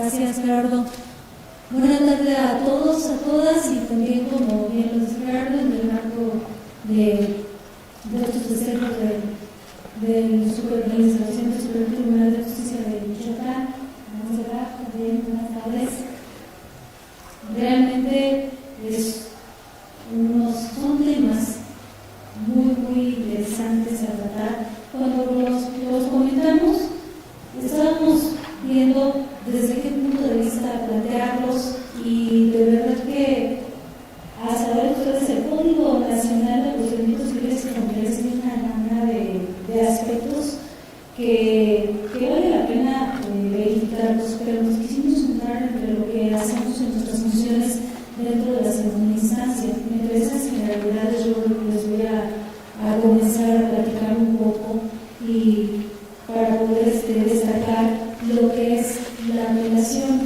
Gracias, Gerardo. Buenas tardes a todos, a todas, y también, como bien lo dice Gerardo, en el marco de estos festejos de la instalación del Superior Tribunal de Justicia de Michoacán. También, buenas tardes. Realmente son temas muy interesantes a tratar. Cuando los comentamos, estábamos viendo desde qué punto de vista plantearlos, y de verdad que, a saber ustedes, el Código Nacional de Procedimientos Civiles y Familiares tiene una gama de aspectos que vale la pena verificarlos, pero nos quisimos centrar entre lo que hacemos en nuestras funciones dentro de la segunda instancia. Entre esas generalidades yo les voy a comenzar a platicar un poco, y para poder destacar lo que es la apelación.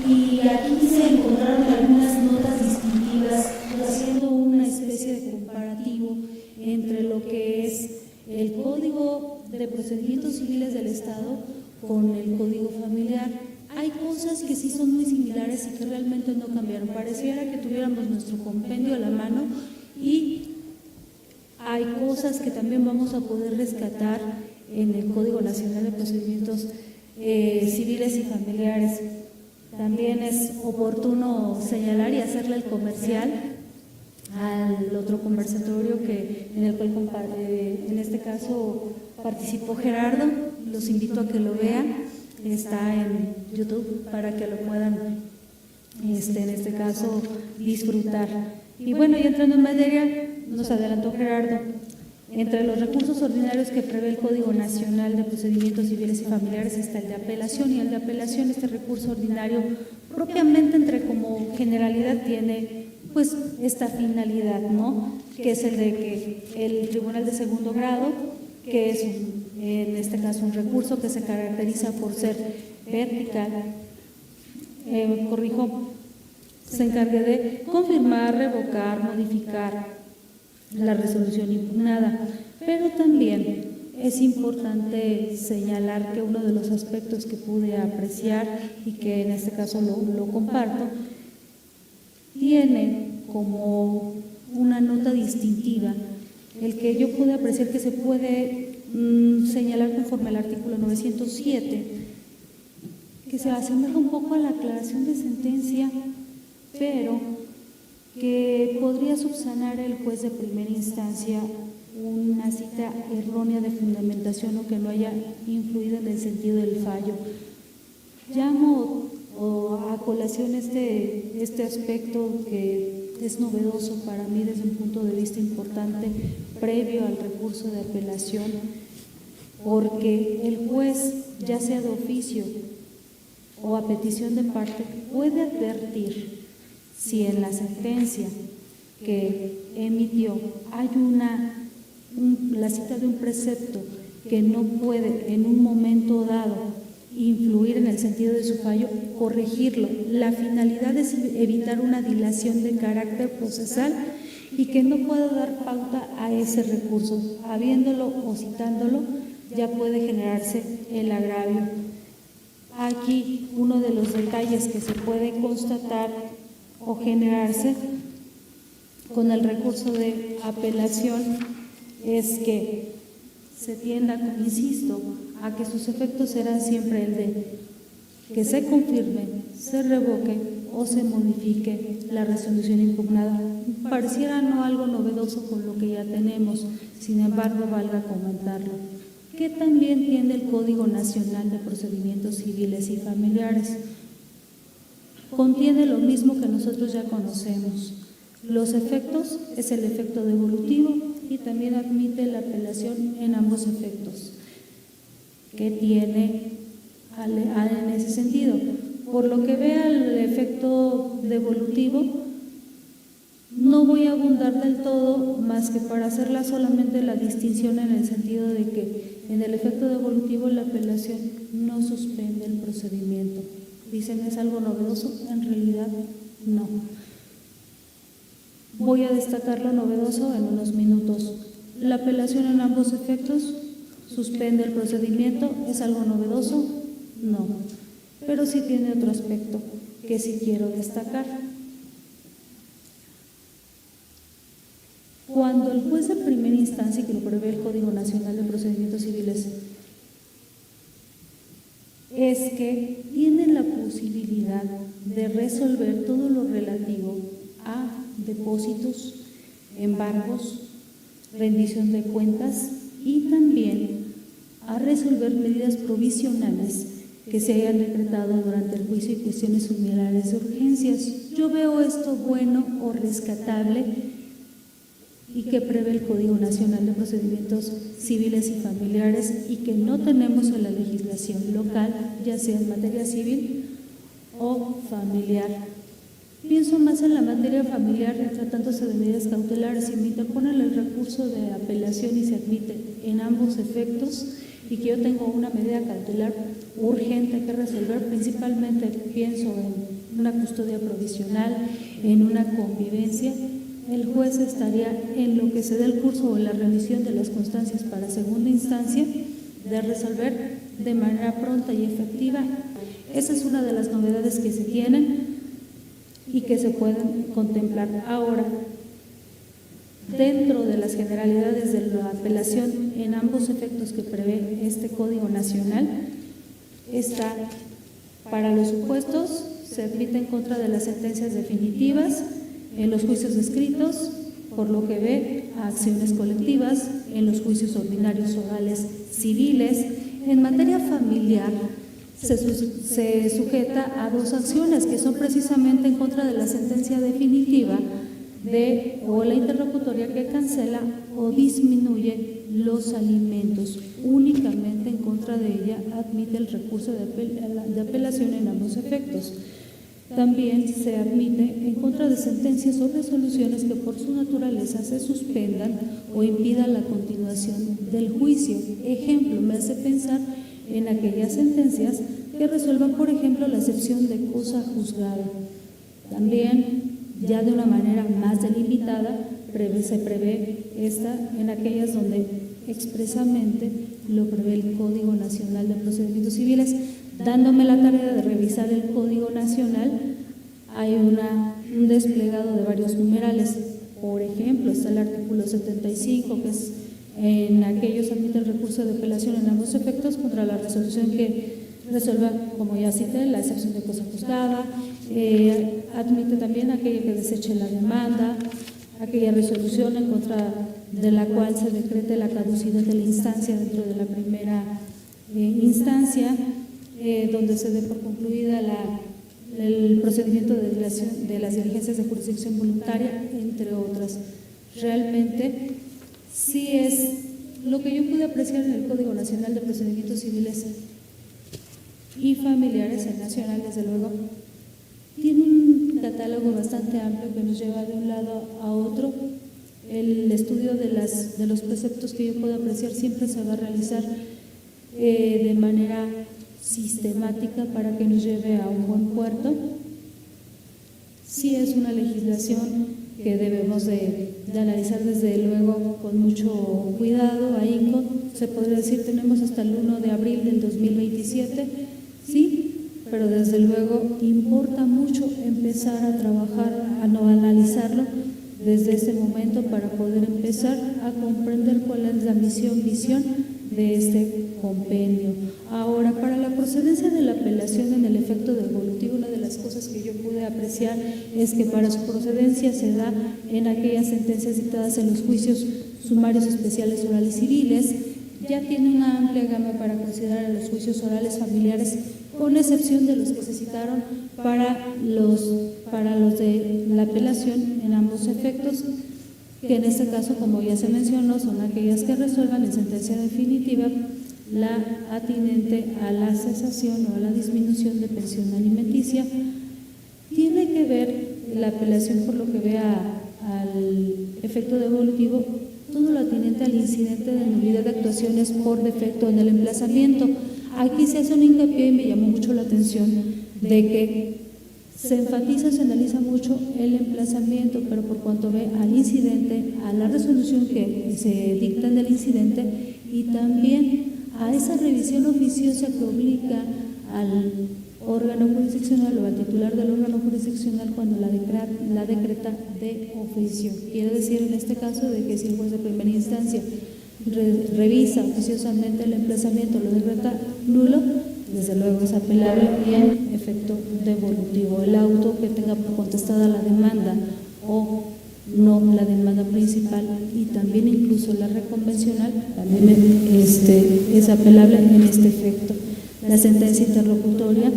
Y aquí se encontraron algunas notas distintivas, haciendo una especie de comparativo entre lo que es el Código de Procedimientos Civiles del Estado con el Código Familiar. Hay cosas que sí son muy similares y que realmente no cambiaron. Pareciera que tuviéramos nuestro compendio a la mano, y hay cosas que también vamos a poder rescatar en el Código Nacional de Procedimientos Civiles y Familiares. También es oportuno señalar y hacerle el comercial al otro conversatorio en el cual en este caso participó Gerardo. Los invito a que lo vean, está en YouTube para que lo puedan en este caso disfrutar. Y bueno, y entrando en materia, nos adelantó Gerardo. Entre los recursos ordinarios que prevé el Código Nacional de Procedimientos Civiles y Familiares está el de apelación, y el de apelación, este recurso ordinario, propiamente como generalidad tiene pues esta finalidad, ¿no? Que es el de que el Tribunal de Segundo Grado, que es en este caso un recurso que se caracteriza por ser vertical, se encargue de confirmar, revocar, modificar la resolución impugnada. Pero también es importante señalar que uno de los aspectos que pude apreciar, y que en este caso lo comparto, tiene como una nota distintiva el que yo pude apreciar que se puede señalar conforme al artículo 907, que se asemeja un poco a la aclaración de sentencia, pero que podría subsanar el juez de primera instancia una cita errónea de fundamentación o que no haya influido en el sentido del fallo. Llamo a colación este aspecto que es novedoso para mí desde un punto de vista importante previo al recurso de apelación, porque el juez, ya sea de oficio o a petición de parte, puede advertir si en la sentencia que emitió hay la cita de un precepto que no puede en un momento dado influir en el sentido de su fallo, corregirlo. La finalidad es evitar una dilación de carácter procesal y que no pueda dar pauta a ese recurso. Habiéndolo o citándolo, ya puede generarse el agravio. Aquí uno de los detalles que se puede constatar o generarse con el recurso de apelación es que se tienda, insisto, a que sus efectos serán siempre el de que se confirme, se revoque o se modifique la resolución impugnada. Pareciera no algo novedoso con lo que ya tenemos, sin embargo valga comentarlo. Que también tiene el Código Nacional de Procedimientos Civiles y Familiares. Contiene lo mismo que nosotros ya conocemos. Los efectos es el efecto devolutivo, y también admite la apelación en ambos efectos que tiene en ese sentido. Por lo que vea el efecto devolutivo, no voy a abundar del todo, más que para hacerla solamente la distinción en el sentido de que en el efecto devolutivo la apelación no suspende el procedimiento. Dicen, ¿es algo novedoso? En realidad, no. Voy a destacar lo novedoso en unos minutos. La apelación en ambos efectos suspende el procedimiento. ¿Es algo novedoso? No. pero sí tiene otro aspecto que sí quiero destacar. Cuando el juez de primera instancia, que lo prevé el Código Nacional de Procedimientos Civiles, es que tiene la posibilidad de resolver todo lo relativo a depósitos, embargos, rendición de cuentas y también a resolver medidas provisionales que se hayan decretado durante el juicio y cuestiones similares de urgencias. Yo veo esto bueno o rescatable y que prevé el Código Nacional de Procedimientos Civiles y Familiares y que no tenemos en la legislación local, ya sea en materia civil o familiar. Pienso más en la materia familiar, tratándose de medidas cautelares. Si me interponen el recurso de apelación y se admite en ambos efectos y que yo tengo una medida cautelar urgente que resolver, principalmente pienso en una custodia provisional, en una convivencia, el juez estaría en lo que se dé el curso o la remisión de las constancias para segunda instancia de resolver de manera pronta y efectiva. Esa es una de las novedades que se tienen y que se pueden contemplar ahora. Dentro de las generalidades de la apelación en ambos efectos que prevé este Código Nacional, está para los supuestos, se admite en contra de las sentencias definitivas, en los juicios escritos, por lo que ve a acciones colectivas, en los juicios ordinarios orales civiles. En materia familiar se sujeta a dos acciones que son precisamente en contra de la sentencia definitiva o la interlocutoria que cancela o disminuye los alimentos. Únicamente en contra de ella admite el recurso de apelación en ambos efectos. También se admite en contra de sentencias o resoluciones que por su naturaleza se suspendan o impidan la continuación del juicio. Ejemplo, me hace pensar en aquellas sentencias que resuelvan, por ejemplo, la excepción de cosa juzgada. También, ya de una manera más delimitada, se prevé esta en aquellas donde expresamente lo prevé el Código Nacional de Procedimientos Civiles. Dándome la tarea de revisar el Código Nacional, hay un desplegado de varios numerales. Por ejemplo, está el artículo 75, que es en aquellos admite el recurso de apelación en ambos efectos contra la resolución que resuelva, como ya cité, la excepción de cosa juzgada. Admite también aquella que deseche la demanda, aquella resolución en contra de la cual se decrete la caducidad de la instancia dentro de la primera instancia, donde se dé por concluida el procedimiento de las diligencias de jurisdicción voluntaria, entre otras. Realmente, sí es lo que yo pude apreciar en el Código Nacional de Procedimientos Civiles y Familiares, el nacional, desde luego, tiene un catálogo bastante amplio que nos lleva de un lado a otro. El estudio de los preceptos que yo puedo apreciar siempre se va a realizar de manera sistemática para que nos lleve a un buen puerto. Sí es una legislación que debemos de analizar desde luego con mucho cuidado, ahínco. Se podría decir tenemos hasta el 1 de abril del 2027, sí, pero desde luego importa mucho empezar a trabajar, a analizarlo desde ese momento para poder empezar a comprender cuál es la visión de este compendio. Ahora, para la procedencia de la apelación en el efecto devolutivo, una de las cosas que yo pude apreciar es que para su procedencia se da en aquellas sentencias dictadas en los juicios sumarios especiales orales civiles. Ya tiene una amplia gama para considerar los juicios orales familiares, con excepción de los que se citaron para los de la apelación en ambos efectos, que en este caso, como ya se mencionó, son aquellas que resuelvan en sentencia definitiva la atinente a la cesación o a la disminución de pensión alimenticia. Tiene que ver la apelación, por lo que vea al efecto devolutivo, todo lo atinente al incidente de nulidad de actuaciones por defecto en el emplazamiento. Aquí se hace un hincapié y me llamó mucho la atención de que se enfatiza, se analiza mucho el emplazamiento, pero por cuanto ve al incidente, a la resolución que se dicta en el incidente y también a esa revisión oficiosa que obliga al órgano jurisdiccional o al titular del órgano jurisdiccional cuando la decreta de oficio. Quiere decir en este caso de que si el juez de primera instancia revisa oficiosamente el emplazamiento, lo decreta nulo, desde luego es apelable y en efecto devolutivo. El auto que tenga por contestada la demanda o no la demanda principal y también incluso la reconvencional también es apelable en este efecto. La sentencia interlocutoria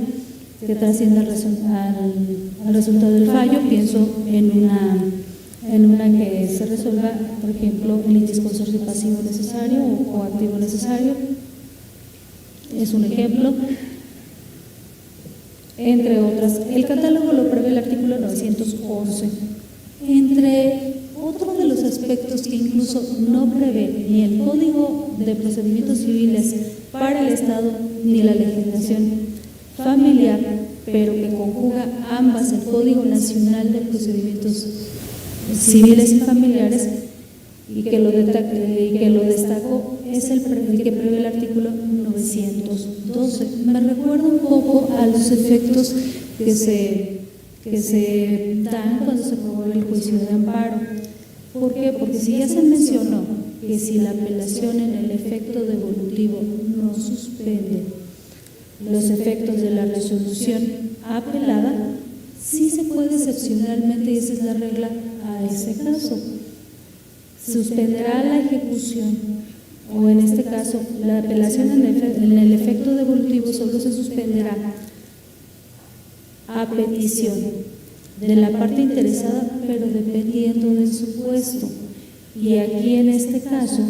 que trasciende al resultado del fallo, pienso en una que se resuelva, por ejemplo, el litisconsorcio pasivo necesario o activo necesario, es un ejemplo, entre otras. El catálogo lo prevé el artículo 911. Entre otro de los aspectos que incluso no prevé ni el Código de Procedimientos Civiles para el Estado ni la legislación familiar, pero que conjuga ambas, el Código Nacional de Procedimientos Civiles y Familiares, y que lo destacó, es el que prevé el artículo 912. Me recuerda un poco a los efectos que se dan cuando se promueve el juicio de amparo. ¿Por qué? Porque si ya se mencionó que si la apelación en el efecto devolutivo no suspende los efectos de la resolución apelada, sí se puede excepcionalmente, y esa es la regla a ese caso, suspenderá la ejecución, o en este caso la apelación en el efecto devolutivo solo se suspenderá a petición de la parte interesada, pero dependiendo del supuesto. Y aquí en este caso,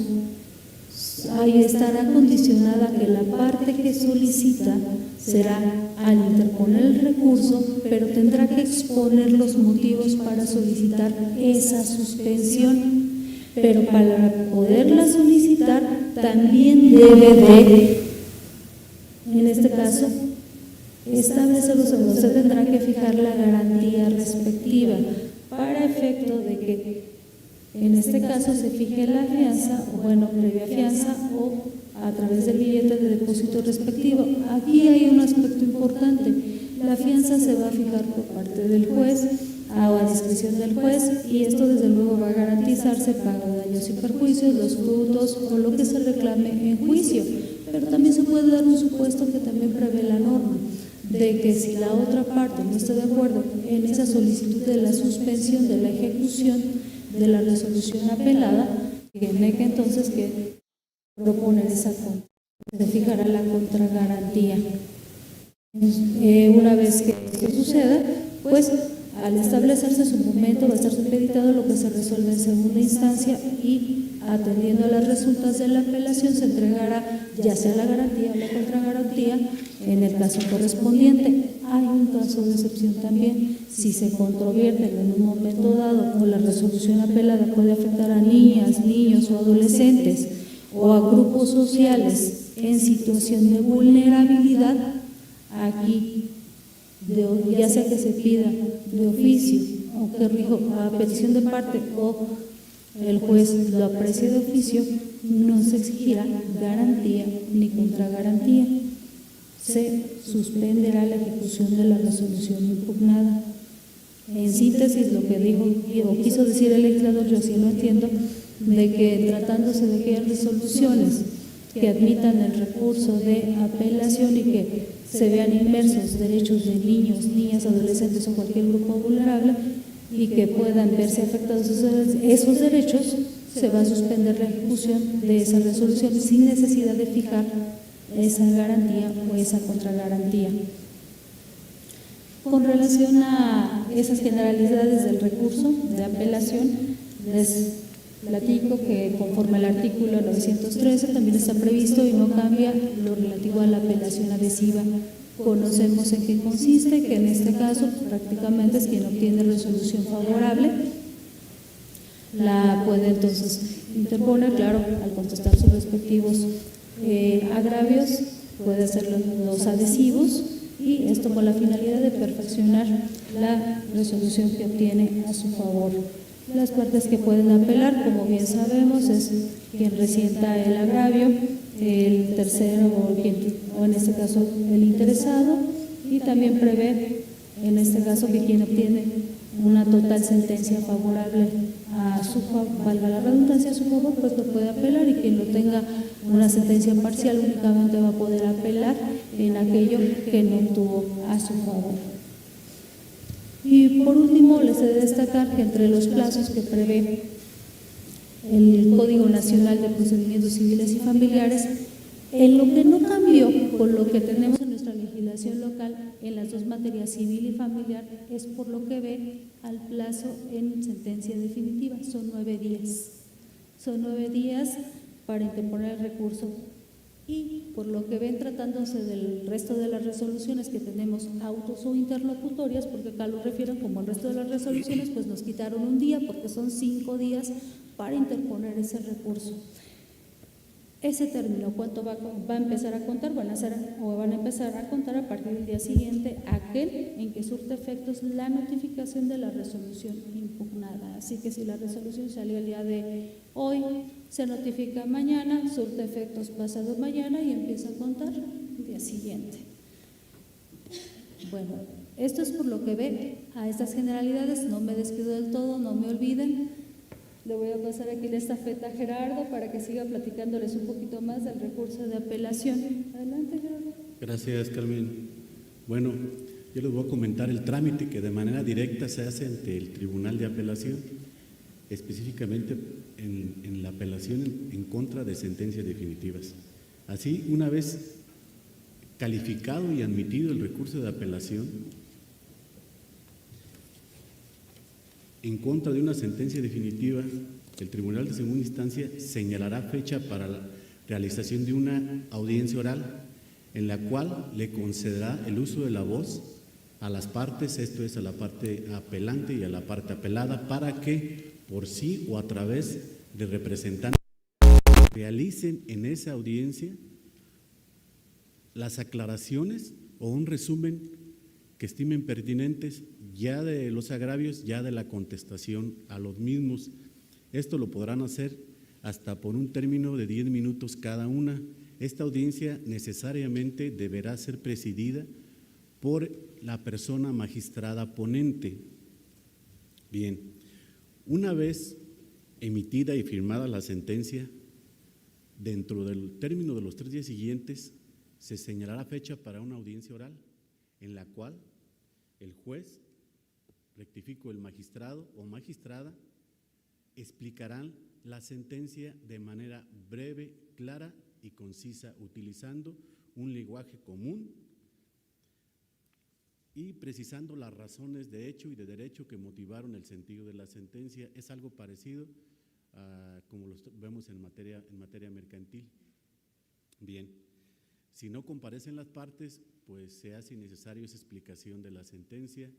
ahí estará condicionada que la parte que solicita será al interponer el recurso, pero tendrá que exponer los motivos para solicitar esa suspensión. Pero para poderla solicitar también debe de, en este caso, establecerlos, o se tendrá que fijar la garantía respectiva para efecto de que en este caso se fije la fianza, o bueno, previa fianza o a través del billete de depósito respectivo. Aquí hay un aspecto importante: la fianza se va a fijar por parte del juez a discreción del juez, y esto desde luego va a garantizarse pago de daños y perjuicios, los frutos o lo que se reclame en juicio. Pero también se puede dar un supuesto que también prevé la norma, de que si la otra parte no está de acuerdo en esa solicitud de la suspensión de la ejecución de la resolución apelada, tiene que entonces que proponer esa contra, se fijará la contragarantía. Una vez que esto suceda, pues al establecerse su momento va a estar supeditado lo que se resuelve en segunda instancia, y atendiendo a las resultas de la apelación se entregará ya sea la garantía o la contragarantía en el caso correspondiente. Hay un caso de excepción también: si se controvierten en un momento dado o la resolución apelada puede afectar a niñas, niños o adolescentes o a grupos sociales en situación de vulnerabilidad, aquí ya sea que se pida de oficio o que a petición de parte o el juez lo aprecie de oficio, no se exigirá garantía ni contragarantía. Se suspenderá la ejecución de la resolución impugnada. En síntesis, lo que dijo o quiso decir el legislador, yo así lo entiendo, de que tratándose de que hay resoluciones que admitan el recurso de apelación y que se vean inmersos derechos de niños, niñas, adolescentes o cualquier grupo vulnerable, y que puedan verse afectados esos derechos, se va a suspender la ejecución de esa resolución sin necesidad de fijar esa garantía o esa contragarantía. Con relación a esas generalidades del recurso de apelación, les platico que conforme al artículo 913 también está previsto y no cambia lo relativo a la apelación adhesiva. Conocemos en qué consiste, que en este caso prácticamente es quien obtiene resolución favorable, la puede entonces interponer, claro, al contestar sus respectivos agravios, puede hacer los adhesivos, y esto con la finalidad de perfeccionar la resolución que obtiene a su favor. Las partes que pueden apelar, como bien sabemos, es quien resienta el agravio, el tercero o en este caso el interesado, y también prevé, en este caso, que quien obtiene una total sentencia favorable a su favor, valga la redundancia, a su favor, pues lo puede apelar, y quien lo tenga una sentencia parcial únicamente va a poder apelar en aquello que no obtuvo a su favor. Y por último, les he de destacar que entre los plazos que prevé el Código Nacional de Procedimientos Civiles y Familiares, en lo que no cambió con lo que tenemos en nuestra legislación local en las dos materias, civil y familiar, es por lo que ve al plazo en sentencia definitiva. Son 9 días. Son 9 días para interponer el recurso. Y por lo que ven, tratándose del resto de las resoluciones que tenemos autos o interlocutorias, porque acá lo refieren como el resto de las resoluciones, pues nos quitaron un día porque son 5 días para interponer ese recurso. Ese término, ¿cuánto va a empezar a contar? Van a empezar a contar a partir del día siguiente, aquel en que surte efectos la notificación de la resolución impugnada. Así que si la resolución salió el día de hoy, se notifica mañana, surte efectos pasado mañana y empieza a contar el día siguiente. Bueno, esto es por lo que ve a estas generalidades. No me despido del todo, no me olviden. Le voy a pasar aquí la estafeta a Gerardo para que siga platicándoles un poquito más del recurso de apelación. Adelante, Gerardo. Gracias, Carmen. Bueno, yo les voy a comentar el trámite que de manera directa se hace ante el Tribunal de Apelación, específicamente en la apelación en contra de sentencias definitivas. Así, una vez calificado y admitido el recurso de apelación en contra de una sentencia definitiva, el Tribunal de Segunda Instancia señalará fecha para la realización de una audiencia oral en la cual le concederá el uso de la voz a las partes, esto es, a la parte apelante y a la parte apelada, para que por sí o a través de representantes realicen en esa audiencia las aclaraciones o un resumen que estimen pertinentes ya de los agravios, ya de la contestación a los mismos. Esto lo podrán hacer hasta por un término de 10 minutos cada una. Esta audiencia necesariamente deberá ser presidida por la persona magistrada ponente. Bien, una vez emitida y firmada la sentencia, dentro del término de los 3 días siguientes, se señalará fecha para una audiencia oral, en la cual el juez, rectifico, el magistrado o magistrada, explicarán la sentencia de manera breve, clara y concisa, utilizando un lenguaje común y precisando las razones de hecho y de derecho que motivaron el sentido de la sentencia. Es algo parecido a como lo vemos en materia mercantil. Bien, si no comparecen las partes, pues se hace necesario esa explicación de la sentencia.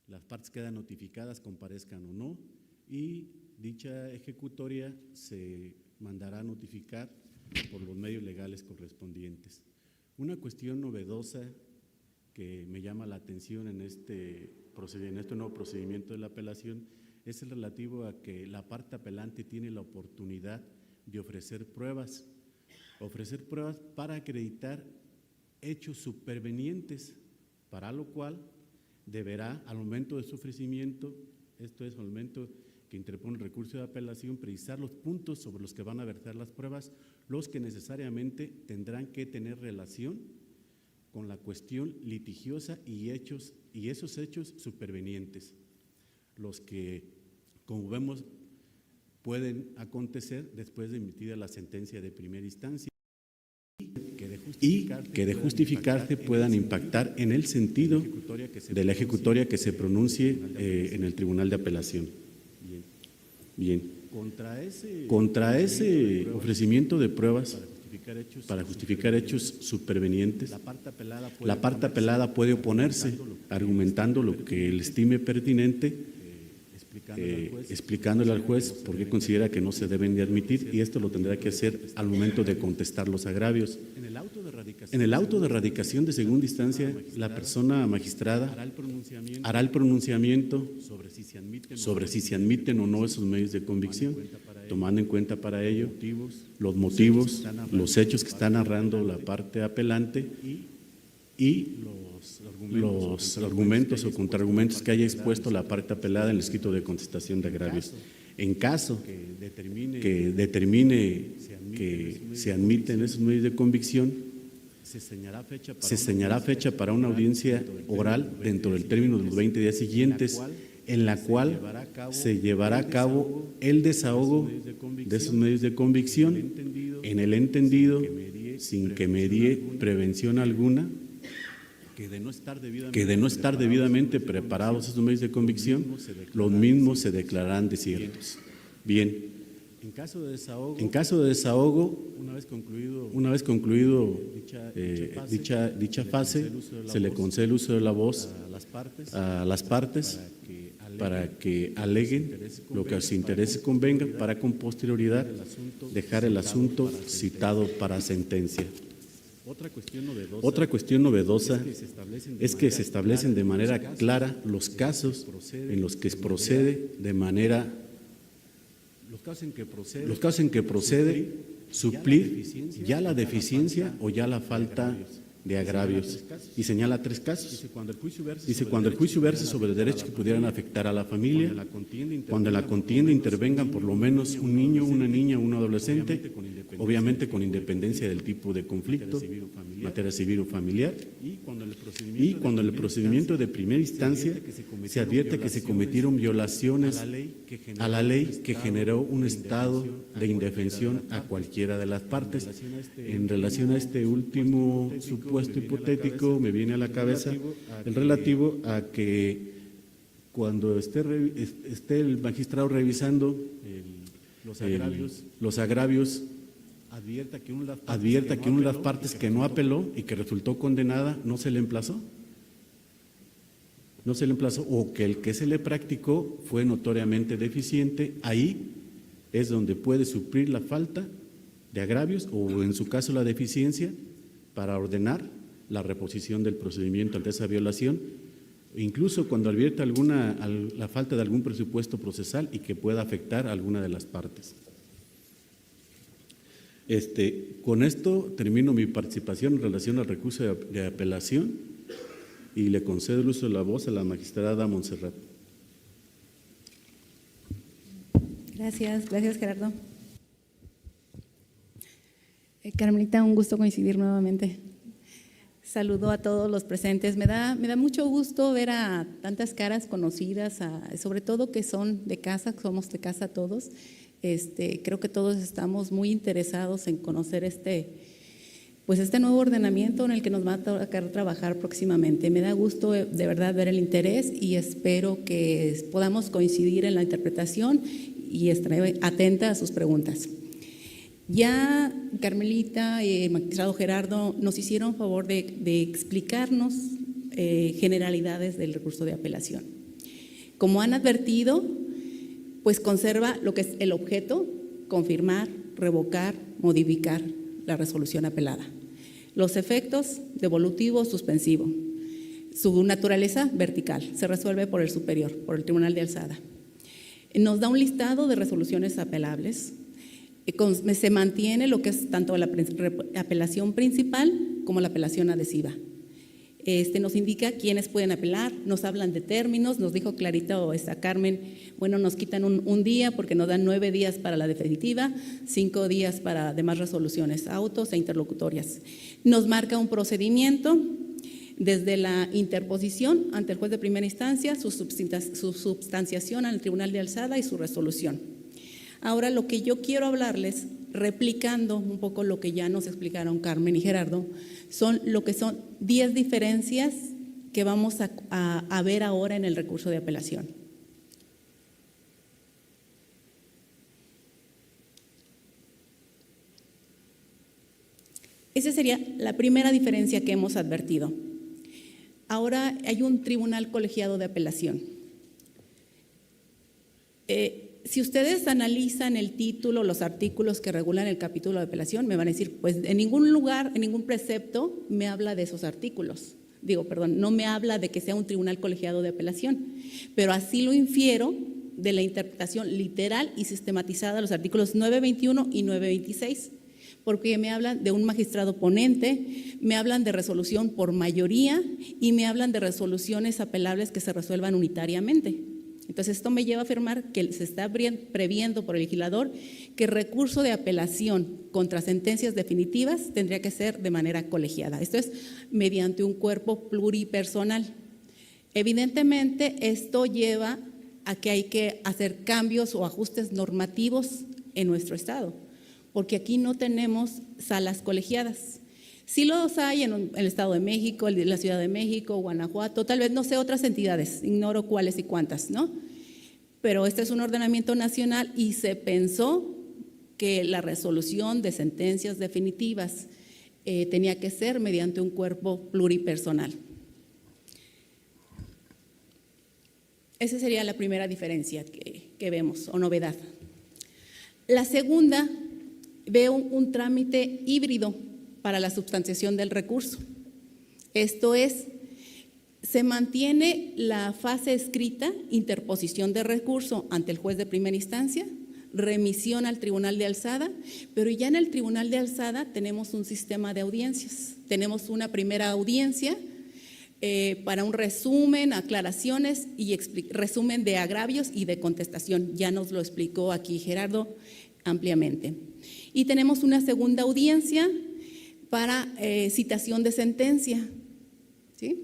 Las partes quedan notificadas, comparezcan o no, y dicha ejecutoria se mandará a notificar por los medios legales correspondientes. Una cuestión novedosa que me llama la atención en este nuevo procedimiento de la apelación es el relativo a que la parte apelante tiene la oportunidad de ofrecer pruebas para acreditar hechos supervenientes, para lo cual deberá, al momento de su ofrecimiento, esto es, al momento que interpone el recurso de apelación, precisar los puntos sobre los que van a verter las pruebas, los que necesariamente tendrán que tener relación con la cuestión litigiosa y esos hechos supervenientes, los que, como vemos, pueden acontecer después de emitida la sentencia de primera instancia y que de justificarse puedan impactar en el sentido de la ejecutoria que se pronuncie en el Tribunal de Apelación. Bien, contra ese ofrecimiento de pruebas para justificar hechos supervenientes, la parte apelada puede oponerse, argumentando lo que él estime pertinente, explicándole al juez por qué considera que no se deben de admitir, y esto lo tendrá que hacer al momento de contestar los agravios. En el auto de radicación de segunda instancia, la persona magistrada hará el pronunciamiento sobre si se admiten o no esos medios de convicción, tomando en cuenta para ello los motivos, los hechos que está narrando la parte apelante y los argumentos o contraargumentos que haya expuesto la parte apelada en el escrito de contestación de agravios. En caso que determine que se admiten esos medios de convicción, se señalará fecha para una audiencia oral dentro del término de los 20 días siguientes, en la cual se llevará a cabo el desahogo de esos medios de convicción en el entendido, sin que medie prevención alguna, que de no estar debidamente preparados esos medios de convicción, los mismos se declararán desiertos. Bien, en caso de desahogo, una vez concluido dicha fase, se le concede el uso de la voz a las partes para que aleguen lo que a su interés convenga, para con posterioridad dejar el asunto citado para sentencia. Otra cuestión novedosa es que se establecen de manera clara los casos en los que procede de manera los casos en que procede suplir ya la deficiencia o ya la falta de agravios, y señala 3 casos. Dice, cuando el juicio verse sobre derechos que pudieran afectar a la familia, cuando en la contienda intervengan por lo menos un niño, una niña, un adolescente, obviamente con independencia del tipo de conflicto, materia civil o familiar, y cuando en el procedimiento de primera instancia se advierte que se cometieron violaciones a la ley que generó un estado de indefensión a cualquiera de las partes. En relación a este último supuesto hipotético, me viene a la cabeza el relativo a que cuando esté el magistrado revisando los agravios, advierta que una de las partes que no apeló y que resultó condenada no se le emplazó, o que el que se le practicó fue notoriamente deficiente, ahí es donde puede suplir la falta de agravios o en su caso la deficiencia para ordenar la reposición del procedimiento ante esa violación, incluso cuando advierta la falta de algún presupuesto procesal y que pueda afectar a alguna de las partes. Con esto termino mi participación en relación al recurso de apelación y le concedo el uso de la voz a la magistrada Montserrat. Gracias Gerardo. Carmelita, un gusto coincidir nuevamente. Saludo a todos los presentes. Me da mucho gusto ver a tantas caras conocidas, sobre todo que son de casa, somos de casa todos. Creo que todos estamos muy interesados en conocer este nuevo ordenamiento en el que nos va a tocar trabajar próximamente. Me da gusto de verdad ver el interés y espero que podamos coincidir en la interpretación y estaré atenta a sus preguntas. Ya Carmelita y el magistrado Gerardo nos hicieron favor de explicarnos generalidades del recurso de apelación. Como han advertido, pues conserva lo que es el objeto: confirmar, revocar, modificar la resolución apelada. Los efectos: devolutivo, suspensivo. Su naturaleza: vertical, se resuelve por el superior, por el Tribunal de Alzada. Nos da un listado de resoluciones apelables. Se mantiene lo que es tanto la apelación principal como la apelación adhesiva. Nos indica quiénes pueden apelar, nos hablan de términos, nos dijo clarito Carmen, nos quitan un día porque nos dan 9 días para la definitiva, 5 días para demás resoluciones, autos e interlocutorias. Nos marca un procedimiento desde la interposición ante el juez de primera instancia, su substanciación al Tribunal de Alzada y su resolución. Ahora, lo que yo quiero hablarles, replicando un poco lo que ya nos explicaron Carmen y Gerardo, son 10 diferencias que vamos a ver ahora en el recurso de apelación. Esa sería la primera diferencia que hemos advertido. Ahora hay un tribunal colegiado de apelación. Si ustedes analizan el título, los artículos que regulan el capítulo de apelación, me van a decir, pues en ningún lugar, en ningún precepto me habla de esos artículos. No me habla de que sea un tribunal colegiado de apelación, pero así lo infiero de la interpretación literal y sistematizada de los artículos 921 y 926. porque me hablan de un magistrado ponente, me hablan de resolución por mayoría y me hablan de resoluciones apelables que se resuelvan unitariamente. Entonces, esto me lleva a afirmar que se está previendo por el legislador que el recurso de apelación contra sentencias definitivas tendría que ser de manera colegiada. Esto es mediante un cuerpo pluripersonal. Evidentemente, esto lleva a que hay que hacer cambios o ajustes normativos en nuestro estado, porque aquí no tenemos salas colegiadas. Sí los hay en el Estado de México, en la Ciudad de México, Guanajuato, tal vez no sé otras entidades, ignoro cuáles y cuántas, ¿no? Pero este es un ordenamiento nacional y se pensó que la resolución de sentencias definitivas tenía que ser mediante un cuerpo pluripersonal. Esa sería la primera diferencia que vemos o novedad. La segunda, veo un trámite híbrido para la substanciación del recurso. Esto es, se mantiene la fase escrita, interposición de recurso ante el juez de primera instancia, remisión al tribunal de alzada, pero ya en el tribunal de alzada tenemos un sistema de audiencias. Tenemos una primera audiencia para un resumen, aclaraciones y resumen de agravios y de contestación. Ya nos lo explicó aquí Gerardo ampliamente. Y tenemos una segunda audiencia para citación de sentencia, ¿sí?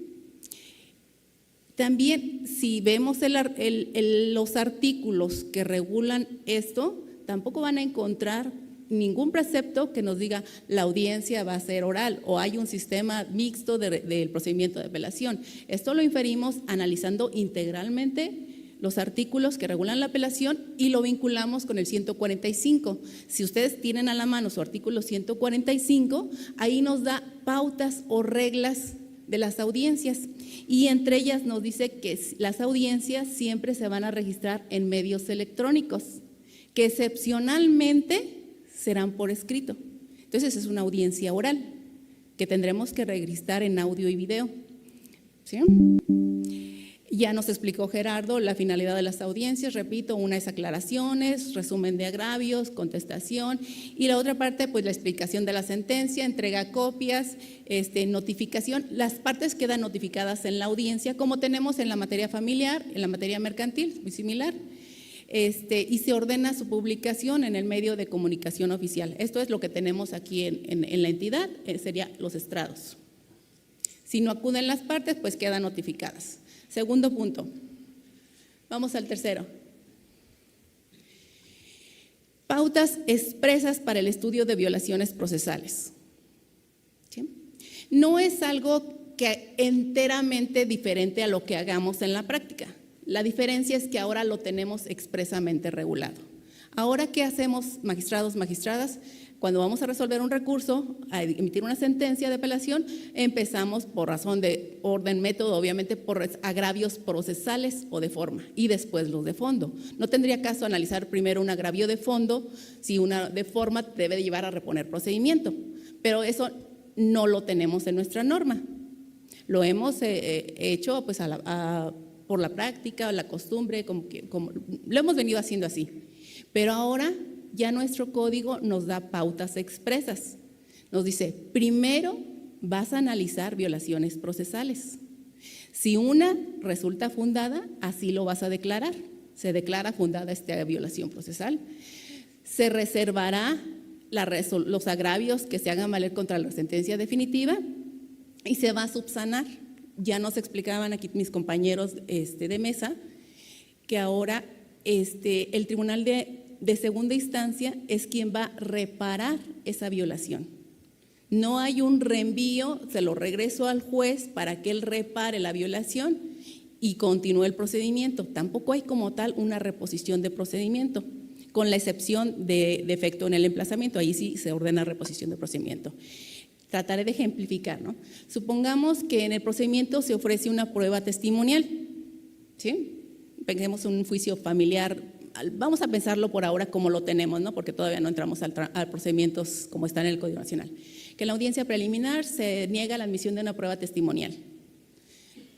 También, si vemos los artículos que regulan esto, tampoco van a encontrar ningún precepto que nos diga la audiencia va a ser oral o hay un sistema mixto del procedimiento de apelación. Esto lo inferimos analizando integralmente los artículos que regulan la apelación y lo vinculamos con el 145. Si ustedes tienen a la mano su artículo 145, ahí nos da pautas o reglas de las audiencias y entre ellas nos dice que las audiencias siempre se van a registrar en medios electrónicos, que excepcionalmente serán por escrito. Entonces es una audiencia oral que tendremos que registrar en audio y video, ¿sí? Ya nos explicó Gerardo la finalidad de las audiencias, repito, una es aclaraciones, resumen de agravios, contestación y la otra parte pues la explicación de la sentencia, entrega copias, notificación. Las partes quedan notificadas en la audiencia como tenemos en la materia familiar, en la materia mercantil, muy similar. Y se ordena su publicación en el medio de comunicación oficial. Esto es lo que tenemos aquí en la entidad, sería los estrados. Si no acuden las partes, pues quedan notificadas. Segundo punto. Vamos al tercero. Pautas expresas para el estudio de violaciones procesales. ¿Sí? No es algo que enteramente diferente a lo que hagamos en la práctica. La diferencia es que ahora lo tenemos expresamente regulado. Ahora, ¿qué hacemos, magistrados, magistradas? Cuando vamos a resolver un recurso, a emitir una sentencia de apelación, empezamos por razón de orden, método, obviamente por agravios procesales o de forma, y después los de fondo. No tendría caso analizar primero un agravio de fondo si una de forma debe de llevar a reponer procedimiento, pero eso no lo tenemos en nuestra norma. Lo hemos hecho pues por la práctica, la costumbre, como lo hemos venido haciendo así. Pero ahora ya nuestro código nos da pautas expresas. Nos dice, primero vas a analizar violaciones procesales. Si una resulta fundada, así lo vas a declarar. Se declara fundada esta violación procesal. Se reservará los agravios que se hagan valer contra la sentencia definitiva y se va a subsanar. Ya nos explicaban aquí mis compañeros de mesa que ahora el tribunal de segunda instancia es quien va a reparar esa violación. No hay un reenvío, se lo regreso al juez para que él repare la violación y continúe el procedimiento. Tampoco hay como tal una reposición de procedimiento, con la excepción de defecto en el emplazamiento. Ahí sí se ordena reposición de procedimiento. Trataré de ejemplificar, ¿no? Supongamos que en el procedimiento se ofrece una prueba testimonial, ¿sí? Pensemos en un juicio familiar, vamos a pensarlo por ahora como lo tenemos, ¿no? Porque todavía no entramos a procedimientos como está en el Código Nacional. Que en la audiencia preliminar se niega la admisión de una prueba testimonial.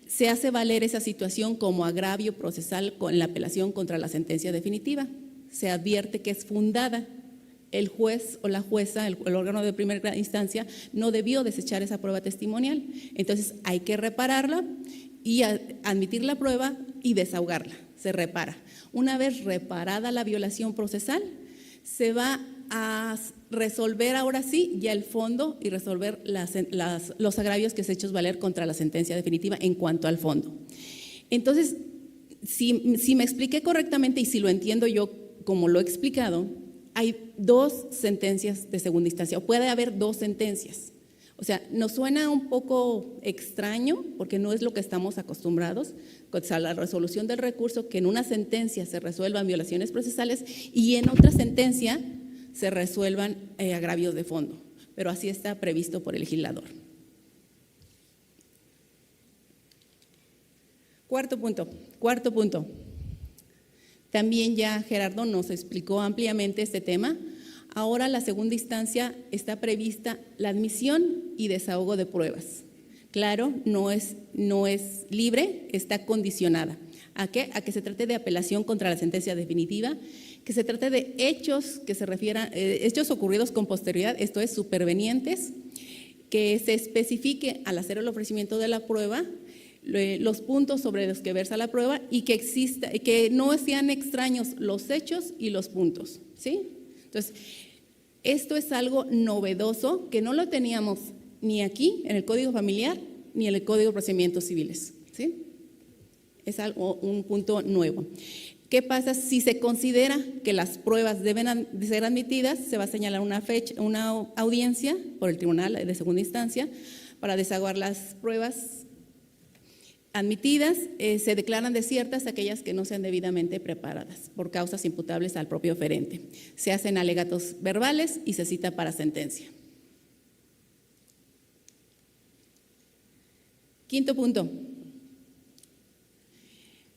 Se hace valer esa situación como agravio procesal con la apelación contra la sentencia definitiva. Se advierte que es fundada el juez o la jueza, el órgano de primera instancia, no debió desechar esa prueba testimonial. Entonces hay que repararla y admitir la prueba y desahogarla, se repara. Una vez reparada la violación procesal, se va a resolver ahora sí ya el fondo y resolver los agravios que se hechos valer contra la sentencia definitiva en cuanto al fondo. Entonces, si me expliqué correctamente y si lo entiendo yo como lo he explicado, hay 2 sentencias de segunda instancia, o puede haber 2 sentencias. O sea, nos suena un poco extraño porque no es lo que estamos acostumbrados, a la resolución del recurso, que en una sentencia se resuelvan violaciones procesales y en otra sentencia se resuelvan agravios de fondo, pero así está previsto por el legislador. Cuarto punto. También ya Gerardo nos explicó ampliamente este tema. Ahora la segunda instancia está prevista la admisión y desahogo de pruebas. Claro, no es libre, está condicionada. ¿A qué? A que se trate de apelación contra la sentencia definitiva, que se trate de hechos que se refieran, hechos ocurridos con posterioridad, esto es, supervenientes, que se especifique al hacer el ofrecimiento de la prueba los puntos sobre los que versa la prueba y que no sean extraños los hechos y los puntos, ¿sí? Entonces, esto es algo novedoso que no lo teníamos ni aquí en el Código Familiar ni en el Código de Procedimientos Civiles, ¿sí? Es algo, un punto nuevo. ¿Qué pasa si se considera que las pruebas deben de ser admitidas? Se va a señalar una audiencia por el Tribunal de Segunda Instancia para desahogar las pruebas admitidas. Se declaran desiertas aquellas que no sean debidamente preparadas por causas imputables al propio oferente. Se hacen alegatos verbales y se cita para sentencia. Quinto punto.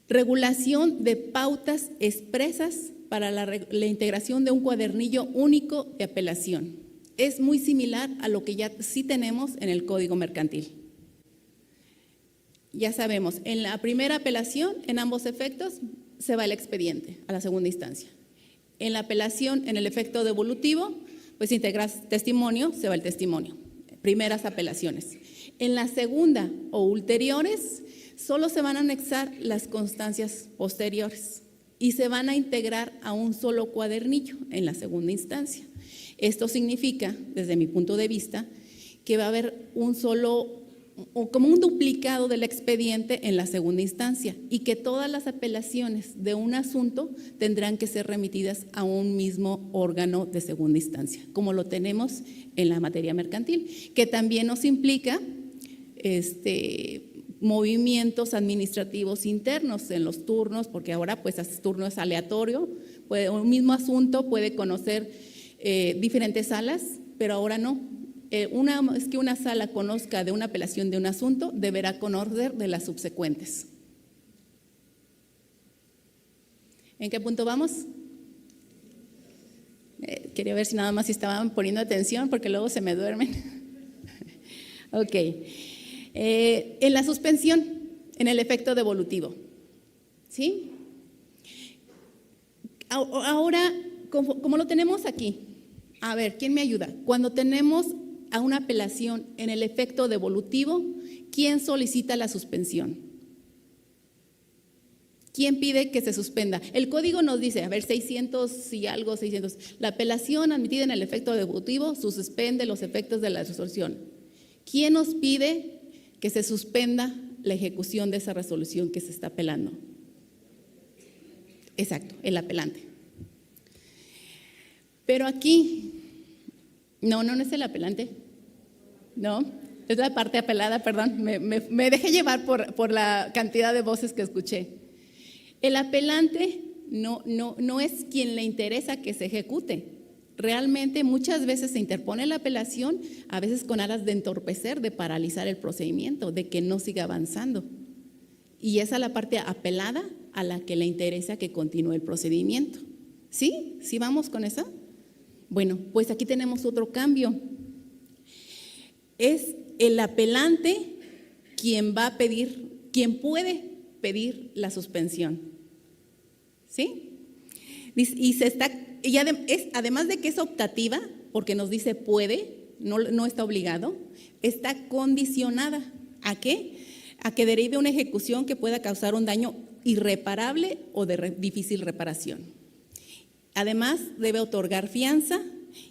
Regulación de pautas expresas para la integración de un cuadernillo único de apelación. Es muy similar a lo que ya sí tenemos en el Código Mercantil. Ya sabemos, en la primera apelación, en ambos efectos, se va el expediente a la segunda instancia. En la apelación, en el efecto devolutivo, pues integras testimonio, se va el testimonio. Primeras apelaciones. En la segunda o ulteriores, solo se van a anexar las constancias posteriores y se van a integrar a un solo cuadernillo en la segunda instancia. Esto significa, desde mi punto de vista, que va a haber como un duplicado del expediente en la segunda instancia y que todas las apelaciones de un asunto tendrán que ser remitidas a un mismo órgano de segunda instancia, como lo tenemos en la materia mercantil, que también nos implica movimientos administrativos internos en los turnos, porque ahora pues el turno es aleatorio, un mismo asunto puede conocer diferentes salas, pero ahora no. Es que una sala conozca de una apelación de un asunto, deberá conocer de las subsecuentes. ¿En qué punto vamos? Quería ver si nada más estaban poniendo atención porque luego se me duermen. Ok. En la suspensión, en el efecto devolutivo. ¿Sí? Ahora, como lo tenemos aquí, a ver, ¿quién me ayuda? Cuando tenemos a una apelación en el efecto devolutivo, ¿quién solicita la suspensión? ¿Quién pide que se suspenda? El código nos dice, a ver, 600 y algo, 600. La apelación admitida en el efecto devolutivo suspende los efectos de la resolución. ¿Quién nos pide que se suspenda la ejecución de esa resolución que se está apelando? Exacto, el apelante. Pero aquí, no es el apelante, no, es la parte apelada, perdón, me dejé llevar por la cantidad de voces que escuché. El apelante no es quien le interesa que se ejecute. Realmente muchas veces se interpone la apelación, a veces con aras de entorpecer, de paralizar el procedimiento, de que no siga avanzando. Y esa es la parte apelada a la que le interesa que continúe el procedimiento. ¿Sí? ¿Sí vamos con eso? Bueno, pues aquí tenemos otro cambio. Es el apelante quien puede pedir la suspensión. ¿Sí? Y se está además de que es optativa, porque nos dice puede, no está obligado, está condicionada. ¿A qué? A que derive una ejecución que pueda causar un daño irreparable o de difícil reparación. Además, debe otorgar fianza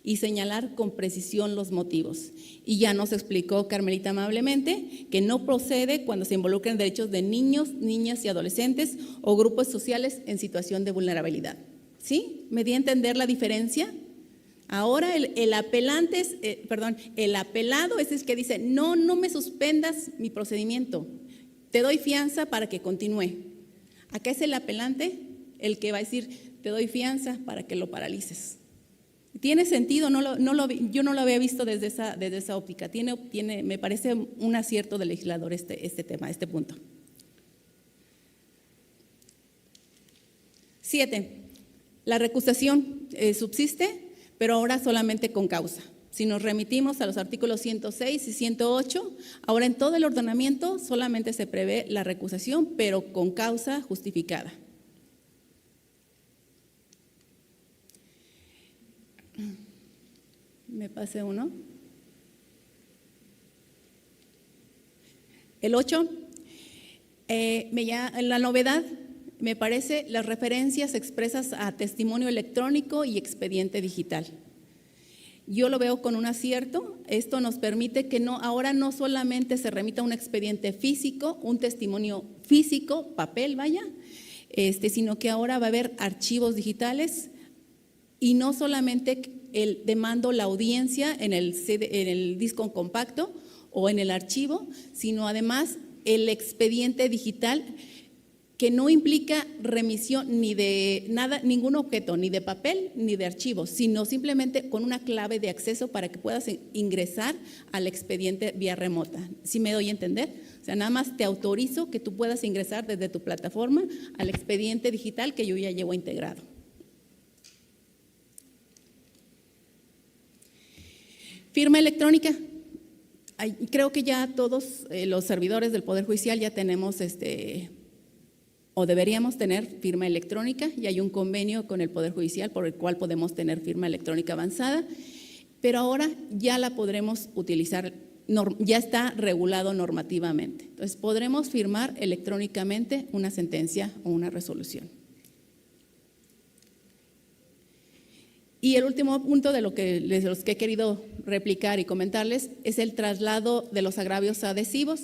y señalar con precisión los motivos. Y ya nos explicó Carmelita amablemente que no procede cuando se involucren derechos de niños, niñas y adolescentes o grupos sociales en situación de vulnerabilidad. ¿Sí? ¿Me di a entender la diferencia? Ahora el apelado es el que dice, no me suspendas mi procedimiento, te doy fianza para que continúe. Acá es el apelante el que va a decir, te doy fianza para que lo paralices. ¿Tiene sentido? Yo no lo había visto desde esa óptica. Me parece un acierto del legislador este tema, este punto. 7. La recusación subsiste, pero ahora solamente con causa. Si nos remitimos a los artículos 106 y 108, ahora en todo el ordenamiento solamente se prevé la recusación, pero con causa justificada. Me pasé uno. El 8, la novedad, me parece, las referencias expresas a testimonio electrónico y expediente digital. Yo lo veo con un acierto. Esto nos permite que ahora no solamente se remita un expediente físico, un testimonio físico, papel, sino que ahora va a haber archivos digitales y no solamente demando la audiencia en el disco compacto o en el archivo, sino además el expediente digital que no implica remisión ni de nada, ningún objeto, ni de papel ni de archivo, sino simplemente con una clave de acceso para que puedas ingresar al expediente vía remota. ¿Sí me doy a entender? O sea, nada más te autorizo que tú puedas ingresar desde tu plataforma al expediente digital que yo ya llevo integrado. Firma electrónica. Creo que ya todos los servidores del Poder Judicial ya tenemos o deberíamos tener firma electrónica, y hay un convenio con el Poder Judicial por el cual podemos tener firma electrónica avanzada, pero ahora ya la podremos utilizar, ya está regulado normativamente. Entonces, podremos firmar electrónicamente una sentencia o una resolución. Y el último punto de los que he querido replicar y comentarles es el traslado de los agravios adhesivos.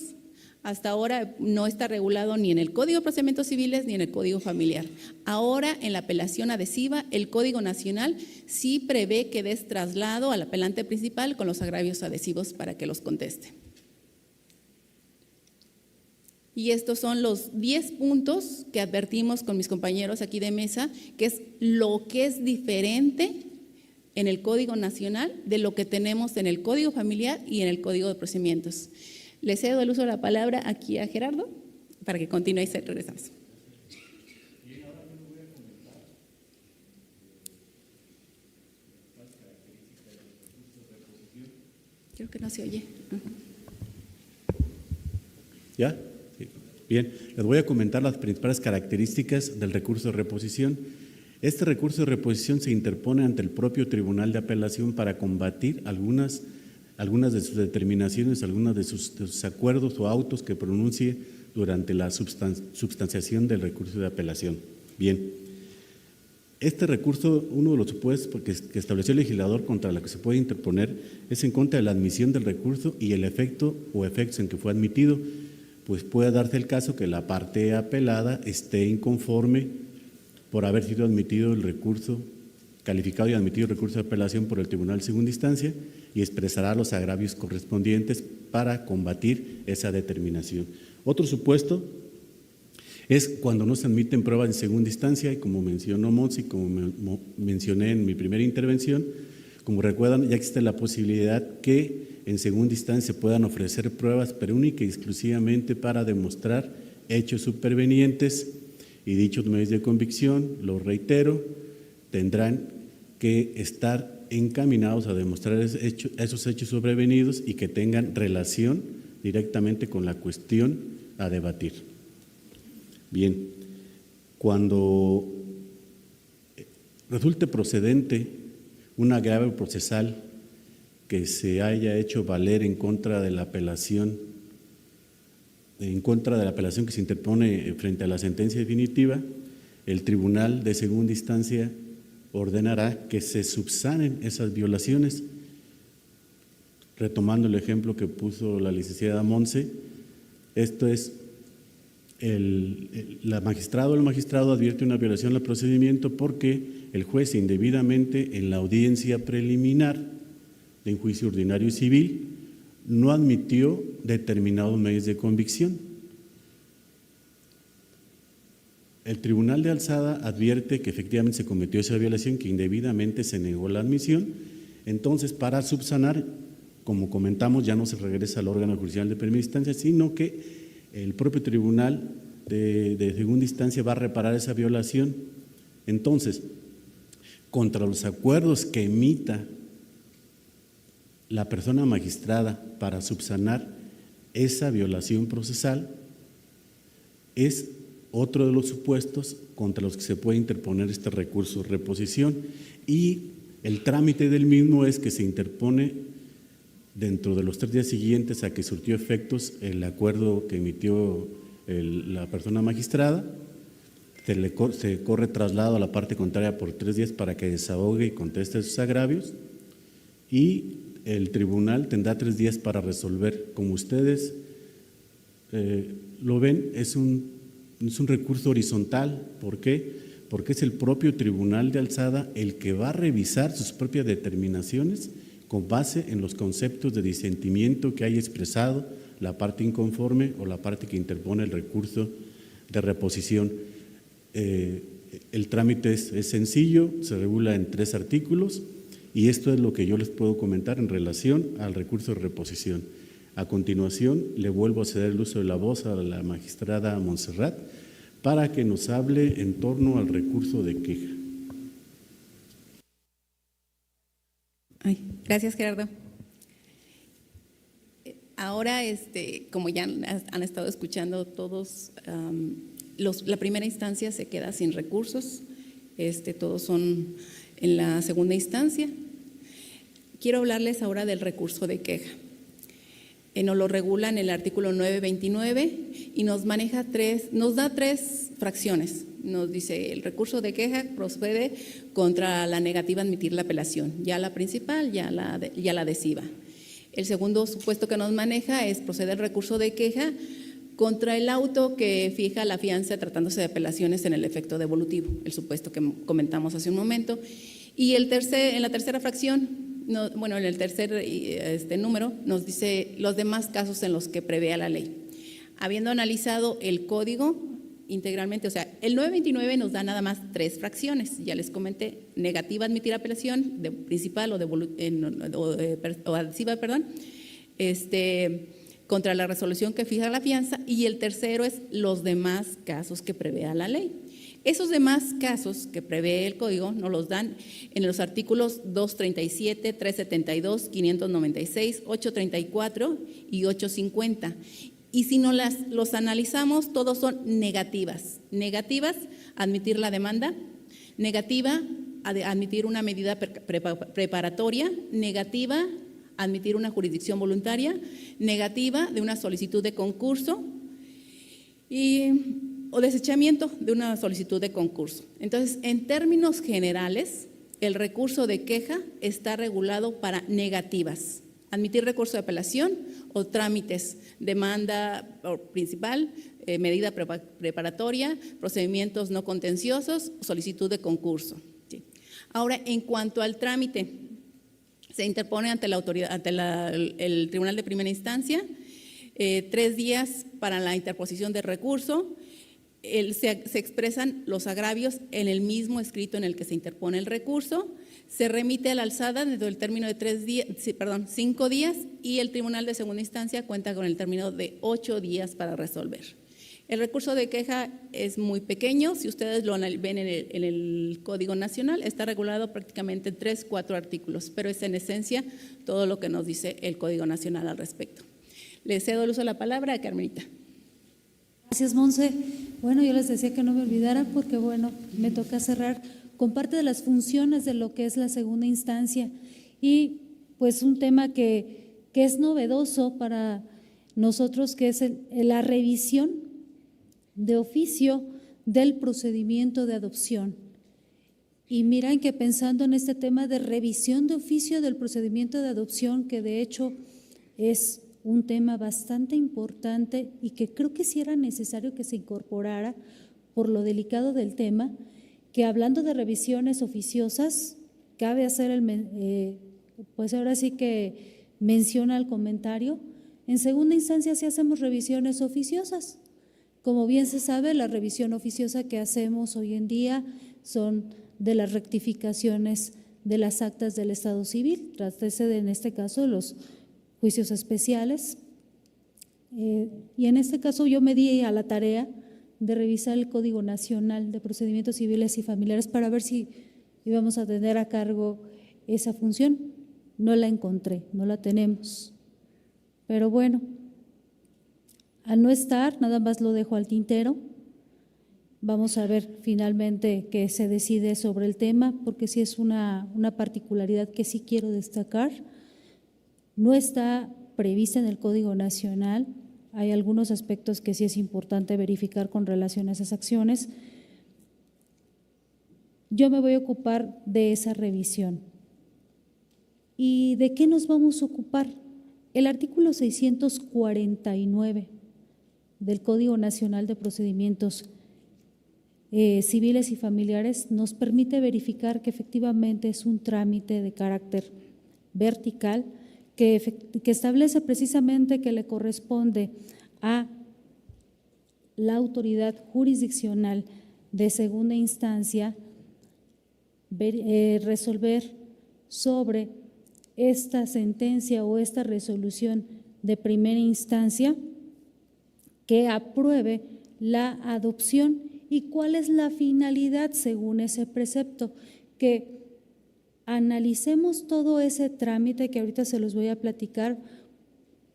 Hasta ahora no está regulado ni en el Código de Procedimientos Civiles ni en el Código Familiar. Ahora, en la apelación adhesiva, el Código Nacional sí prevé que des traslado al apelante principal con los agravios adhesivos para que los conteste. Y estos son los 10 puntos que advertimos con mis compañeros aquí de mesa, que es lo que es diferente en el Código Nacional de lo que tenemos en el Código Familiar y en el Código de Procedimientos. Le cedo el uso de la palabra aquí a Gerardo para que continúe y regresamos. Creo que no se oye. ¿Ya? Sí. Bien, les voy a comentar las principales características del recurso de reposición. Este recurso de reposición se interpone ante el propio Tribunal de Apelación para combatir algunas de sus determinaciones, algunos de sus acuerdos o autos que pronuncie durante la substanciación del recurso de apelación. Bien, este recurso, uno de los supuestos que estableció el legislador contra lo que se puede interponer es en contra de la admisión del recurso y el efecto o efectos en que fue admitido, pues puede darse el caso que la parte apelada esté inconforme por haber sido admitido el recurso, calificado y admitido el recurso de apelación por el Tribunal de Segunda Instancia, y expresará los agravios correspondientes para combatir esa determinación. Otro supuesto es cuando no se admiten pruebas en segunda instancia, y como mencionó Monsi, como mencioné en mi primera intervención, como recuerdan, ya existe la posibilidad que en segunda instancia puedan ofrecer pruebas, pero única y exclusivamente para demostrar hechos supervenientes, y dichos medios de convicción, lo reitero, tendrán que estar encaminados a demostrar esos hechos sobrevenidos y que tengan relación directamente con la cuestión a debatir. Bien, cuando resulte procedente un agravio procesal que se haya hecho valer en contra de la apelación que se interpone frente a la sentencia definitiva, el Tribunal de Segunda Instancia ordenará que se subsanen esas violaciones. Retomando el ejemplo que puso la licenciada Monse, esto es, el magistrado advierte una violación al procedimiento porque el juez indebidamente en la audiencia preliminar de un juicio ordinario civil no admitió determinados medios de convicción. El Tribunal de Alzada advierte que efectivamente se cometió esa violación, que indebidamente se negó la admisión. Entonces, para subsanar, como comentamos, ya no se regresa al órgano judicial de primera instancia, sino que el propio Tribunal de Segunda Instancia va a reparar esa violación. Entonces, contra los acuerdos que emita la persona magistrada para subsanar esa violación procesal, es otro de los supuestos contra los que se puede interponer este recurso de reposición, y el trámite del mismo es que se interpone dentro de los 3 días siguientes a que surtió efectos el acuerdo que emitió la persona magistrada. Se corre traslado a la parte contraria por 3 días para que desahogue y conteste sus agravios, y el tribunal tendrá 3 días para resolver. Como ustedes lo ven, es un recurso horizontal. ¿Por qué? Porque es el propio Tribunal de Alzada el que va a revisar sus propias determinaciones con base en los conceptos de disentimiento que haya expresado la parte inconforme o la parte que interpone el recurso de reposición. El trámite es sencillo, se regula en 3 artículos, y esto es lo que yo les puedo comentar en relación al recurso de reposición. A continuación, le vuelvo a ceder el uso de la voz a la magistrada Montserrat para que nos hable en torno al recurso de queja. Gracias, Gerardo. Ahora, como ya han estado escuchando todos, la primera instancia se queda sin recursos, todos son en la segunda instancia. Quiero hablarles ahora del recurso de queja. Nos lo regula en el artículo 929 y nos da 3 fracciones. Nos dice: el recurso de queja procede contra la negativa a admitir la apelación, ya la principal, ya la adhesiva. El segundo supuesto que nos maneja es proceder el recurso de queja contra el auto que fija la fianza tratándose de apelaciones en el efecto devolutivo, el supuesto que comentamos hace un momento. Y en la tercera fracción, en el tercer número, nos dice los demás casos en los que prevea la ley. Habiendo analizado el código integralmente, o sea, el 929 nos da nada más 3 fracciones, ya les comenté: negativa a admitir apelación, de principal o adhesiva, contra la resolución que fija la fianza, y el tercero es los demás casos que prevea la ley. Esos demás casos que prevé el código nos los dan en los artículos 237, 372, 596, 834 y 850. Y si los analizamos, todos son negativas. Negativas, admitir la demanda; negativa, admitir una medida preparatoria; negativa, admitir una jurisdicción voluntaria; negativa de una solicitud de concurso o desechamiento de una solicitud de concurso. Entonces, en términos generales, el recurso de queja está regulado para negativas: admitir recurso de apelación o trámites, demanda principal, medida preparatoria, procedimientos no contenciosos, solicitud de concurso. ¿Sí? Ahora, en cuanto al trámite, se interpone ante la autoridad, el Tribunal de Primera Instancia, 3 días para la interposición del recurso. Se expresan los agravios en el mismo escrito en el que se interpone el recurso, se remite a la alzada dentro del término de 5 días, y el Tribunal de Segunda Instancia cuenta con el término de 8 días para resolver. El recurso de queja es muy pequeño. Si ustedes lo ven en el Código Nacional, está regulado prácticamente en 3-4 artículos, pero es en esencia todo lo que nos dice el Código Nacional al respecto. Le cedo el uso de la palabra a Carmelita. Gracias, Monse. Bueno, yo les decía que no me olvidara porque, me toca cerrar con parte de las funciones de lo que es la segunda instancia y pues un tema que es novedoso para nosotros, que es la revisión de oficio del procedimiento de adopción. Y miren que pensando en este tema de revisión de oficio del procedimiento de adopción, que de hecho es un tema bastante importante y que creo que sí era necesario que se incorporara por lo delicado del tema, que hablando de revisiones oficiosas, cabe hacer pues ahora sí que menciona el comentario, en segunda instancia sí hacemos revisiones oficiosas. Como bien se sabe, la revisión oficiosa que hacemos hoy en día son de las rectificaciones de las actas del Estado Civil, trátese de, en este caso, los juicios especiales. Y en este caso yo me di a la tarea de revisar el Código Nacional de Procedimientos Civiles y Familiares para ver si íbamos a tener a cargo esa función. No la encontré, no la tenemos. Pero bueno, al no estar, nada más lo dejo al tintero. Vamos a ver finalmente qué se decide sobre el tema, porque sí es una particularidad que sí quiero destacar. No está prevista en el Código Nacional, hay algunos aspectos que sí es importante verificar con relación a esas acciones. Yo me voy a ocupar de esa revisión. ¿Y de qué nos vamos a ocupar? El artículo 649 del Código Nacional de Procedimientos Civiles y Familiares nos permite verificar que efectivamente es un trámite de carácter vertical que establece precisamente que le corresponde a la autoridad jurisdiccional de segunda instancia resolver sobre esta sentencia o esta resolución de primera instancia que apruebe la adopción. ¿Y cuál es la finalidad según ese precepto? Que analicemos todo ese trámite que ahorita se los voy a platicar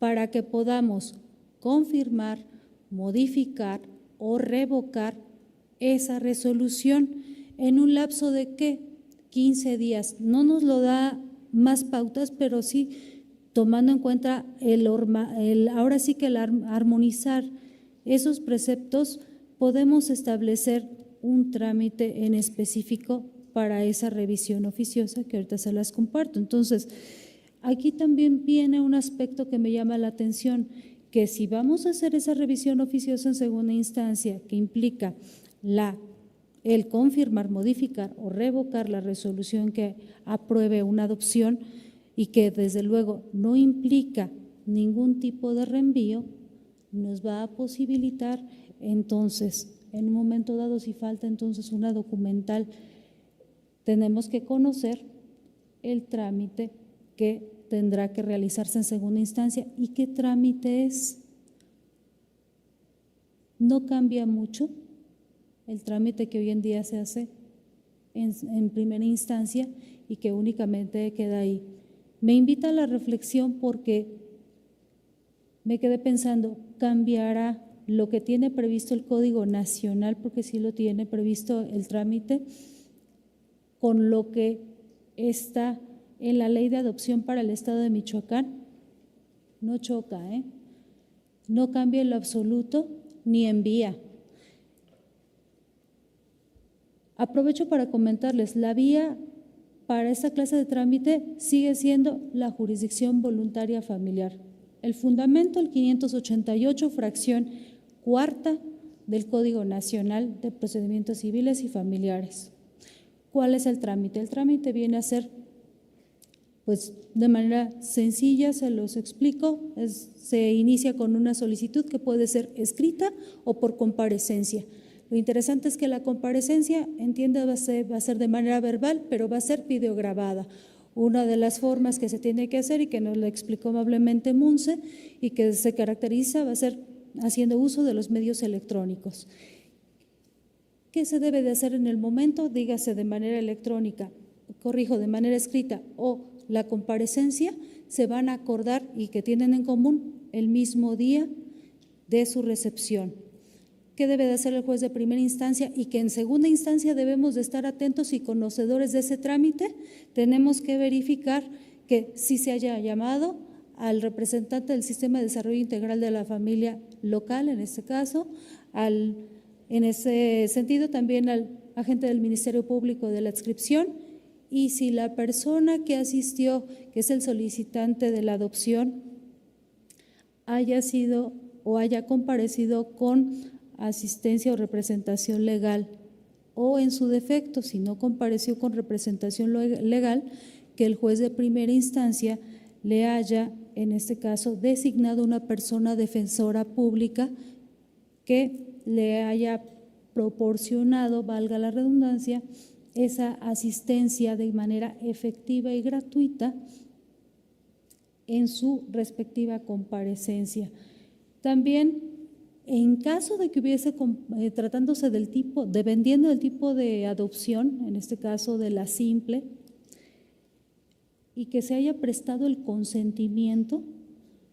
para que podamos confirmar, modificar o revocar esa resolución en un lapso de ¿qué? 15 días. No nos lo da más pautas, pero sí tomando en cuenta ahora sí que el armonizar esos preceptos, podemos establecer un trámite en específico para esa revisión oficiosa que ahorita se las comparto. Entonces, aquí también viene un aspecto que me llama la atención, que si vamos a hacer esa revisión oficiosa en segunda instancia, que implica el confirmar, modificar o revocar la resolución que apruebe una adopción y que desde luego no implica ningún tipo de reenvío, nos va a posibilitar entonces, en un momento dado, si falta entonces una documental, tenemos que conocer el trámite que tendrá que realizarse en segunda instancia. ¿Y qué trámite es? No cambia mucho el trámite que hoy en día se hace en primera instancia y que únicamente queda ahí. Me invita a la reflexión porque me quedé pensando, ¿cambiará lo que tiene previsto el Código Nacional, porque sí lo tiene previsto el trámite, con lo que está en la Ley de Adopción para el Estado de Michoacán? No choca, no cambia en lo absoluto ni envía. Aprovecho para comentarles, la vía para esta clase de trámite sigue siendo la jurisdicción voluntaria familiar. El fundamento, el 588, fracción cuarta del Código Nacional de Procedimientos Civiles y Familiares. ¿Cuál es el trámite? El trámite viene a ser, pues de manera sencilla, se los explico, se inicia con una solicitud que puede ser escrita o por comparecencia. Lo interesante es que la comparecencia, entienda, va a ser de manera verbal, pero va a ser videograbada. Una de las formas que se tiene que hacer y que nos lo explicó amablemente Munce y que se caracteriza va a ser haciendo uso de los medios electrónicos. ¿Qué se debe de hacer en el momento? Dígase de manera electrónica, de manera escrita o la comparecencia, se van a acordar y que tienen en común el mismo día de su recepción. qué debe de hacer el juez de primera instancia y que en segunda instancia debemos de estar atentos y conocedores de ese trámite. Tenemos que verificar que sí se haya llamado al representante del Sistema de Desarrollo Integral de la Familia local, en este caso, en ese sentido también al agente del Ministerio Público de la adscripción, y si la persona que asistió, que es el solicitante de la adopción, haya sido o haya comparecido con asistencia o representación legal, o en su defecto, si no compareció con representación legal, que el juez de primera instancia le haya, en este caso, designado una persona defensora pública que le haya proporcionado, valga la redundancia, esa asistencia de manera efectiva y gratuita en su respectiva comparecencia. También, en caso de que hubiese, tratándose del tipo, dependiendo del tipo de adopción, en este caso de la simple, y que se haya prestado el consentimiento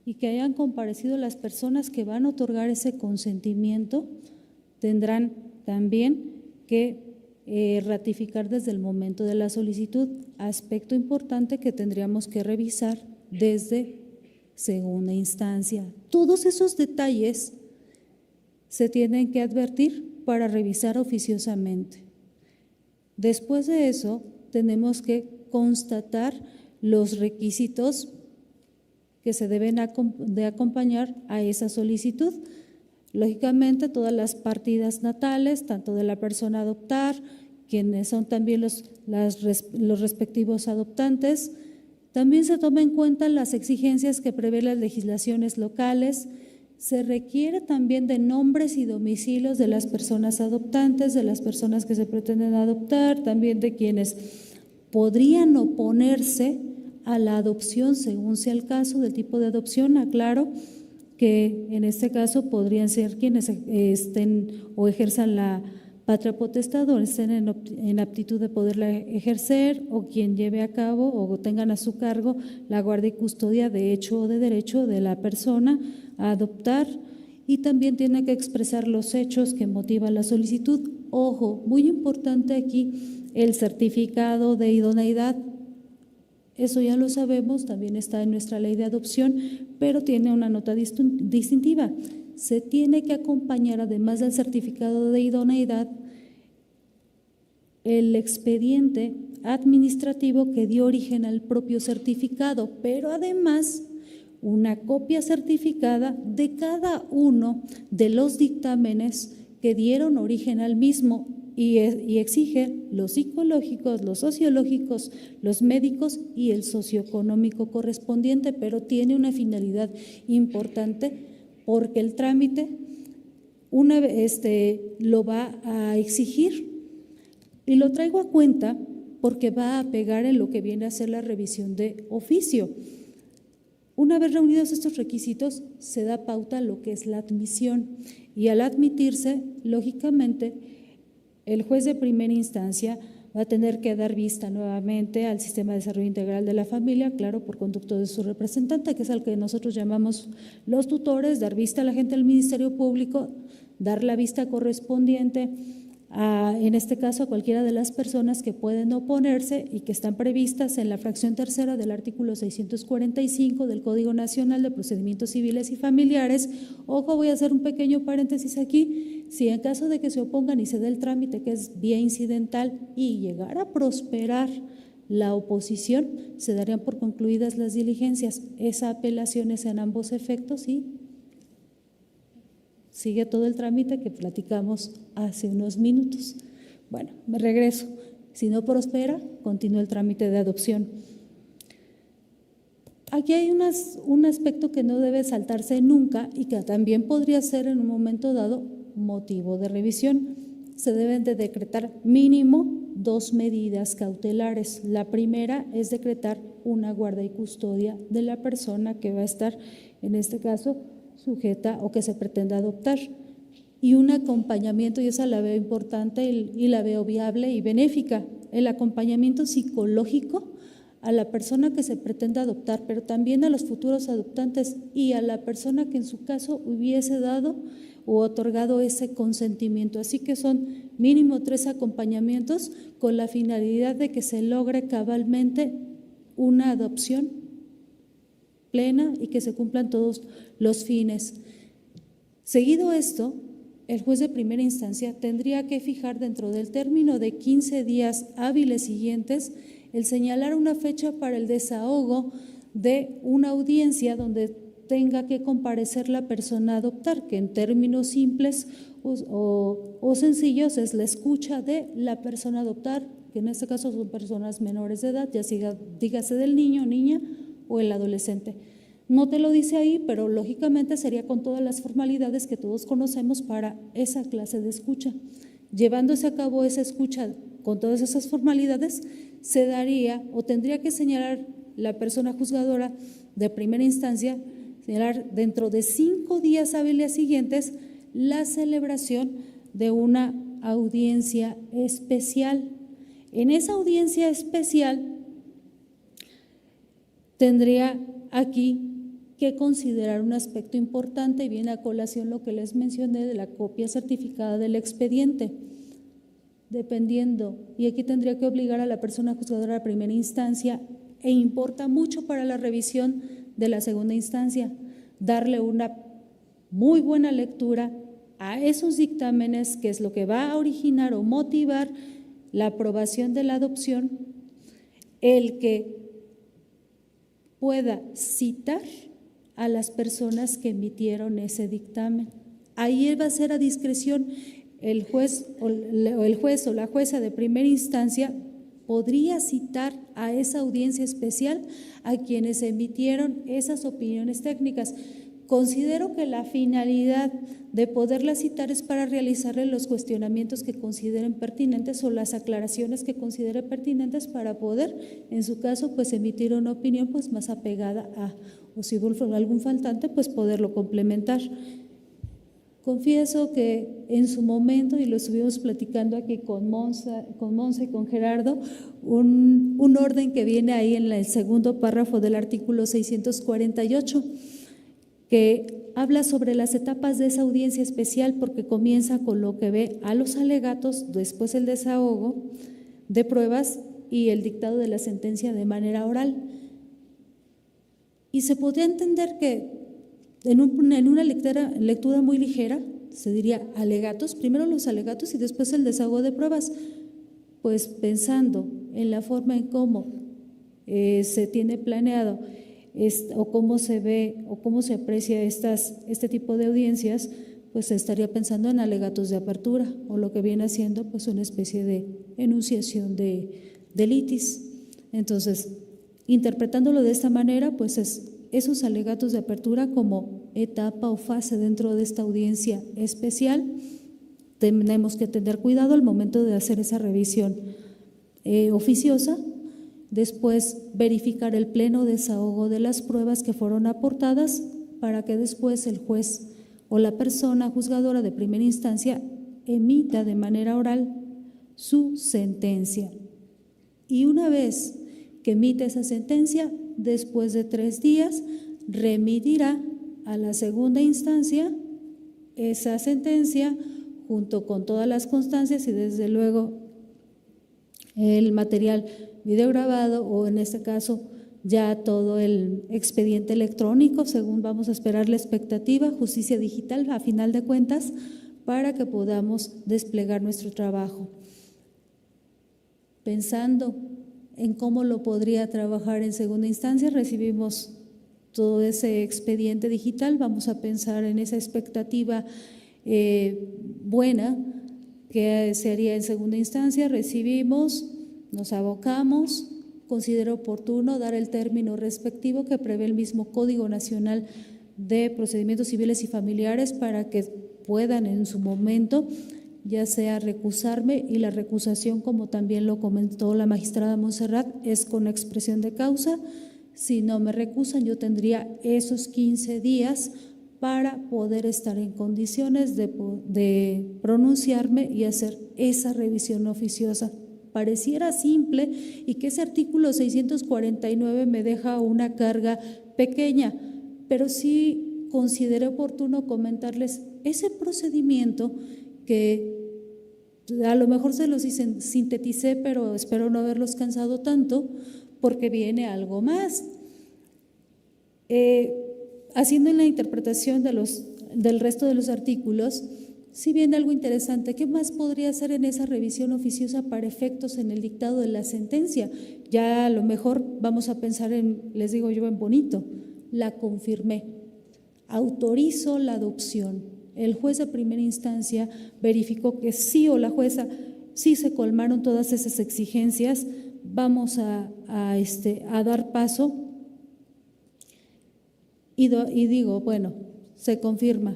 y que hayan comparecido las personas que van a otorgar ese consentimiento, tendrán también que ratificar desde el momento de la solicitud, aspecto importante que tendríamos que revisar desde segunda instancia. Todos esos detalles se tienen que advertir para revisar oficiosamente. Después de eso, tenemos que constatar los requisitos que se deben de acompañar a esa solicitud. Lógicamente, todas las partidas natales, tanto de la persona a adoptar, quienes son también los respectivos adoptantes. También se toma en cuenta las exigencias que prevén las legislaciones locales. Se requiere también de nombres y domicilios de las personas adoptantes, de las personas que se pretenden adoptar, también de quienes podrían oponerse a la adopción según sea el caso del tipo de adopción. Aclaro que en este caso podrían ser quienes estén o ejerzan la patria potestad o estén en aptitud de poderla ejercer, o quien lleve a cabo o tengan a su cargo la guardia y custodia de hecho o de derecho de la persona a adoptar, y también tiene que expresar los hechos que motivan la solicitud. Ojo, muy importante aquí, el certificado de idoneidad. Eso ya lo sabemos, también está en nuestra ley de adopción, pero tiene una nota distintiva. Se tiene que acompañar, además del certificado de idoneidad, el expediente administrativo que dio origen al propio certificado, pero además una copia certificada de cada uno de los dictámenes que dieron origen al mismo, y exige los psicológicos, los sociológicos, los médicos y el socioeconómico correspondiente, pero tiene una finalidad importante porque el trámite lo va a exigir, y lo traigo a cuenta porque va a pegar en lo que viene a ser la revisión de oficio. Una vez reunidos estos requisitos, se da pauta a lo que es la admisión, y al admitirse, lógicamente, el juez de primera instancia va a tener que dar vista nuevamente al Sistema de Desarrollo Integral de la Familia, claro, por conducto de su representante, que es al que nosotros llamamos los tutores, dar vista a la gente del Ministerio Público, dar la vista correspondiente en este caso a cualquiera de las personas que pueden oponerse y que están previstas en la fracción tercera del artículo 645 del Código Nacional de Procedimientos Civiles y Familiares. Ojo, voy a hacer un pequeño paréntesis aquí. Si en caso de que se opongan y se dé el trámite, que es vía incidental, y llegar a prosperar la oposición, se darían por concluidas las diligencias. Esa apelación es en ambos efectos y sigue todo el trámite que platicamos hace unos minutos. Bueno, me regreso. Si no prospera, continúa el trámite de adopción. Aquí hay un aspecto que no debe saltarse nunca y que también podría ser en un momento dado motivo de revisión. Se deben de decretar mínimo 2 medidas cautelares. La primera es decretar una guarda y custodia de la persona que va a estar, en este caso, sujeta o que se pretenda adoptar, y un acompañamiento, y esa la veo importante y la veo viable y benéfica, el acompañamiento psicológico a la persona que se pretende adoptar, pero también a los futuros adoptantes y a la persona que en su caso hubiese dado o otorgado ese consentimiento. Así que son mínimo 3 acompañamientos con la finalidad de que se logre cabalmente una adopción plena y que se cumplan todos los fines. Seguido esto, el juez de primera instancia tendría que fijar dentro del término de 15 días hábiles siguientes el señalar una fecha para el desahogo de una audiencia donde tenga que comparecer la persona a adoptar, que en términos simples o sencillos es la escucha de la persona a adoptar, que en este caso son personas menores de edad, ya sea dígase del niño, niña o el adolescente. No te lo dice ahí, pero lógicamente sería con todas las formalidades que todos conocemos para esa clase de escucha. Llevándose a cabo esa escucha con todas esas formalidades, se daría o tendría que señalar la persona juzgadora de primera instancia, señalar dentro de 5 días hábiles siguientes la celebración de una audiencia especial. En esa audiencia especial tendría aquí que considerar un aspecto importante y viene a colación lo que les mencioné de la copia certificada del expediente. Dependiendo, y aquí tendría que obligar a la persona juzgadora de primera instancia e importa mucho para la revisión de la segunda instancia, darle una muy buena lectura a esos dictámenes, que es lo que va a originar o motivar la aprobación de la adopción, el que pueda citar a las personas que emitieron ese dictamen. Ahí va a ser a discreción el juez o la jueza de primera instancia podría citar a esa audiencia especial a quienes emitieron esas opiniones técnicas. Considero que la finalidad de poderla citar es para realizarle los cuestionamientos que consideren pertinentes o las aclaraciones que considere pertinentes para poder, en su caso, pues emitir una opinión pues más apegada a, o si hubo algún faltante, pues poderlo complementar. Confieso que en su momento, y lo estuvimos platicando aquí con Monza y con Gerardo, un orden que viene ahí en el segundo párrafo del artículo 648, que habla sobre las etapas de esa audiencia especial, porque comienza con lo que ve a los alegatos, después el desahogo de pruebas y el dictado de la sentencia de manera oral. Y se podría entender que en una lectura muy ligera se diría alegatos, primero los alegatos y después el desahogo de pruebas, pues pensando en la forma en cómo se tiene planeado o cómo se ve o cómo se aprecia este tipo de audiencias, pues se estaría pensando en alegatos de apertura o lo que viene haciendo pues una especie de enunciación de litis. Entonces, interpretándolo de esta manera, pues esos alegatos de apertura como etapa o fase dentro de esta audiencia especial, tenemos que tener cuidado al momento de hacer esa revisión oficiosa. Después verificar el pleno desahogo de las pruebas que fueron aportadas para que después el juez o la persona juzgadora de primera instancia emita de manera oral su sentencia. Y una vez que emite esa sentencia, después de 3 días, remitirá a la segunda instancia esa sentencia junto con todas las constancias y desde luego el material video grabado o en este caso ya todo el expediente electrónico, según vamos a esperar la expectativa, justicia digital a final de cuentas, para que podamos desplegar nuestro trabajo. Pensando en cómo lo podría trabajar en segunda instancia, recibimos todo ese expediente digital, vamos a pensar en esa expectativa buena que se haría en segunda instancia, recibimos, nos abocamos, considero oportuno dar el término respectivo que prevé el mismo Código Nacional de Procedimientos Civiles y Familiares para que puedan en su momento ya sea recusarme, y la recusación, como también lo comentó la magistrada Montserrat, es con expresión de causa. Si no me recusan, yo tendría esos 15 días para poder estar en condiciones de pronunciarme y hacer esa revisión oficiosa pareciera simple y que ese artículo 649 me deja una carga pequeña, pero sí consideré oportuno comentarles ese procedimiento que a lo mejor se los sinteticé, pero espero no haberlos cansado tanto, porque viene algo más. Haciendo la interpretación del resto de los artículos, si viene algo interesante, ¿qué más podría hacer en esa revisión oficiosa para efectos en el dictado de la sentencia? Ya a lo mejor vamos a pensar les digo yo, en bonito, la confirmé, autorizo la adopción. El juez de primera instancia verificó que sí, o la jueza, sí se colmaron todas esas exigencias, vamos a dar paso y digo, bueno, se confirma.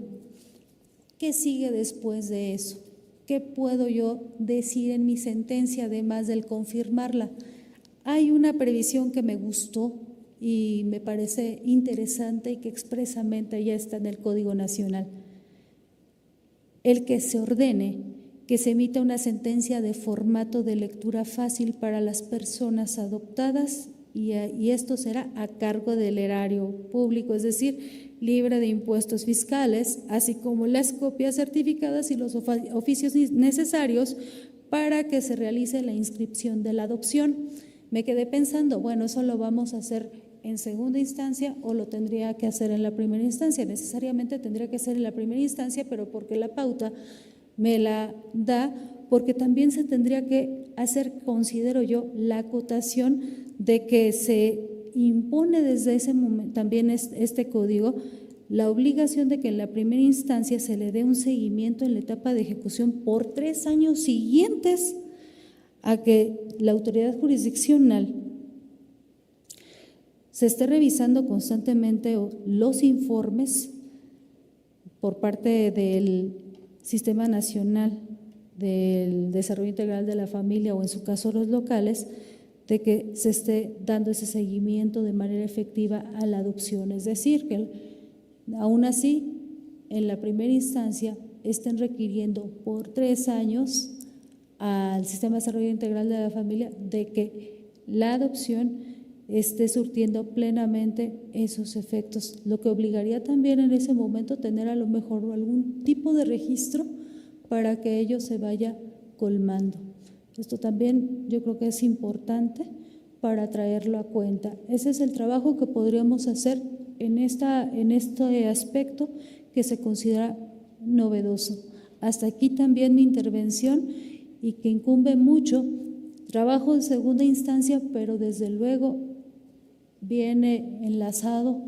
¿Qué sigue después de eso? ¿Qué puedo yo decir en mi sentencia además del confirmarla? Hay una previsión que me gustó y me parece interesante y que expresamente ya está en el Código Nacional. El que se ordene que se emita una sentencia de formato de lectura fácil para las personas adoptadas y esto será a cargo del erario público, es decir, libre de impuestos fiscales, así como las copias certificadas y los oficios necesarios para que se realice la inscripción de la adopción. Me quedé pensando, bueno, ¿eso lo vamos a hacer en segunda instancia o lo tendría que hacer en la primera instancia? Necesariamente tendría que ser en la primera instancia, pero porque la pauta me la da, porque también se tendría que hacer, considero yo, la acotación de que se impone desde ese momento también este código la obligación de que en la primera instancia se le dé un seguimiento en la etapa de ejecución por 3 años siguientes a que la autoridad jurisdiccional se esté revisando constantemente los informes por parte del Sistema Nacional del Desarrollo Integral de la Familia o en su caso los locales, de que se esté dando ese seguimiento de manera efectiva a la adopción. Es decir, que aún así, en la primera instancia estén requiriendo por 3 años al Sistema de Desarrollo Integral de la Familia de que la adopción esté surtiendo plenamente esos efectos, lo que obligaría también en ese momento tener a lo mejor algún tipo de registro para que ello se vaya colmando. Esto también yo creo que es importante para traerlo a cuenta. Ese es el trabajo que podríamos hacer en este aspecto que se considera novedoso. Hasta aquí también mi intervención y que incumbe mucho trabajo en segunda instancia, pero desde luego viene enlazado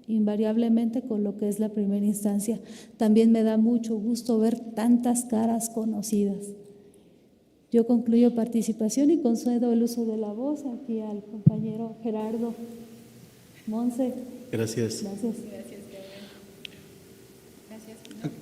invariablemente con lo que es la primera instancia. También me da mucho gusto ver tantas caras conocidas. Yo concluyo participación y concedo el uso de la voz aquí al compañero Gerardo Monse. Gracias. Gracias.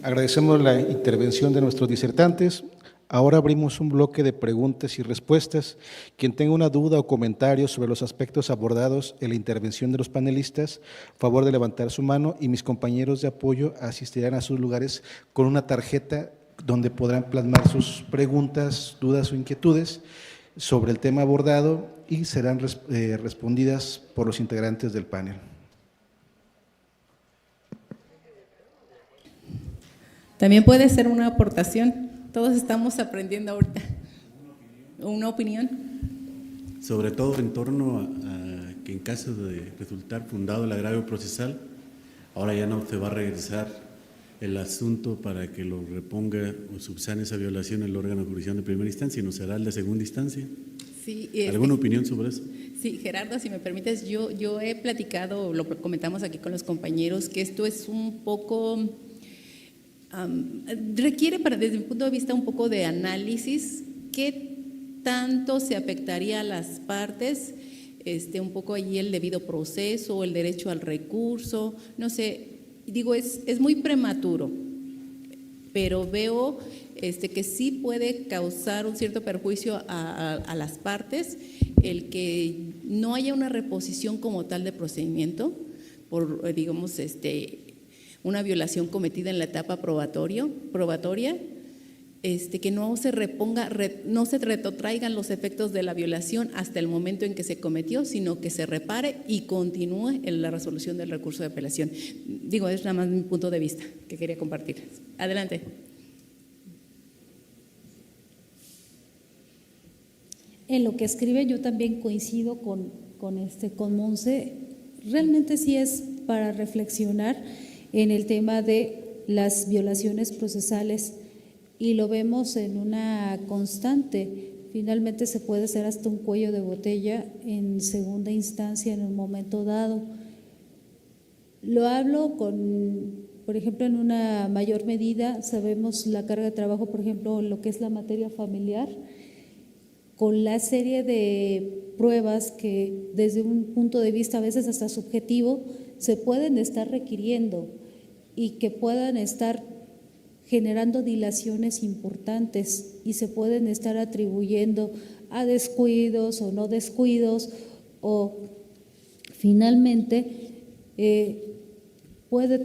Agradecemos la intervención de nuestros disertantes. Ahora abrimos un bloque de preguntas y respuestas. Quien tenga una duda o comentario sobre los aspectos abordados en la intervención de los panelistas, favor de levantar su mano y mis compañeros de apoyo asistirán a sus lugares con una tarjeta donde podrán plasmar sus preguntas, dudas o inquietudes sobre el tema abordado y serán respondidas por los integrantes del panel. También puede ser una aportación. Todos estamos aprendiendo ahorita. ¿Una opinión? Sobre todo en torno a que en caso de resultar fundado el agravio procesal, ahora ya no se va a regresar el asunto para que lo reponga o subsane esa violación el órgano de jurisdicción de primera instancia, sino será el de segunda instancia. Sí, ¿Alguna opinión sobre eso? Sí, Gerardo, si me permites, yo he platicado, lo comentamos aquí con los compañeros, que esto es un poco… requiere, desde mi punto de vista, un poco de análisis, qué tanto se afectaría a las partes, un poco allí el debido proceso, el derecho al recurso, no sé, digo, es muy prematuro, pero veo que sí puede causar un cierto perjuicio a las partes el que no haya una reposición como tal de procedimiento por, digamos, una violación cometida en la etapa probatoria que no se no se retrotraigan los efectos de la violación hasta el momento en que se cometió, sino que se repare y continúe en la resolución del recurso de apelación. Digo, es nada más mi punto de vista que quería compartir. Adelante. En lo que escribe yo también coincido con Monse. Realmente sí es para reflexionar en el tema de las violaciones procesales y lo vemos en una constante. Finalmente se puede hacer hasta un cuello de botella en segunda instancia en un momento dado. Lo hablo por ejemplo, en una mayor medida, sabemos la carga de trabajo, por ejemplo, en lo que es la materia familiar, con la serie de pruebas que desde un punto de vista a veces hasta subjetivo se pueden estar requiriendo y que puedan estar generando dilaciones importantes y se pueden estar atribuyendo a descuidos o no descuidos, o finalmente puede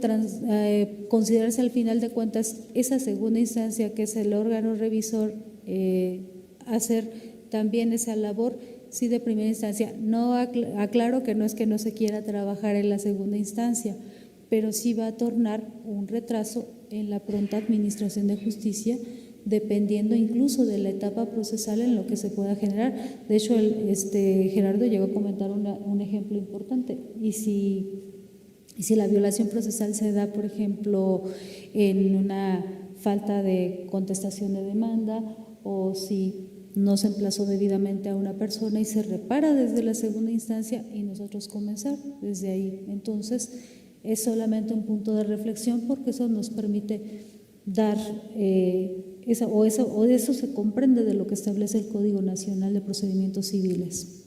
considerarse al final de cuentas esa segunda instancia que es el órgano revisor hacer también esa labor, sí, de primera instancia. No aclaro que no se quiera trabajar en la segunda instancia, pero sí va a tornar un retraso en la pronta administración de justicia, dependiendo incluso de la etapa procesal en lo que se pueda generar. De hecho, Gerardo llegó a comentar un ejemplo importante. Y si la violación procesal se da, por ejemplo, en una falta de contestación de demanda, o si no se emplazó debidamente a una persona y se repara desde la segunda instancia y nosotros comenzar desde ahí. Entonces, es solamente un punto de reflexión porque eso nos permite dar eso se comprende de lo que establece el Código Nacional de Procedimientos Civiles.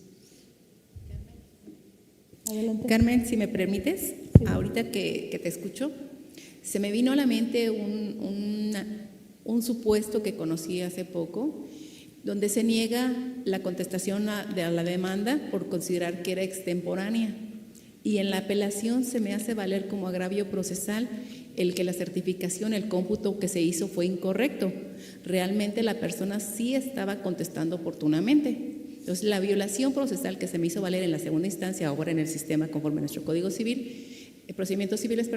Adelante. Carmen, si me permites, sí. Ahorita que te escucho, se me vino a la mente un supuesto que conocí hace poco, donde se niega la contestación de la demanda por considerar que era extemporánea. Y en la apelación se me hace valer como agravio procesal el que la certificación, el cómputo que se hizo fue incorrecto. Realmente la persona sí estaba contestando oportunamente. Entonces, la violación procesal que se me hizo valer en la segunda instancia, ahora en el sistema conforme a nuestro Código Civil, procedimientos civiles,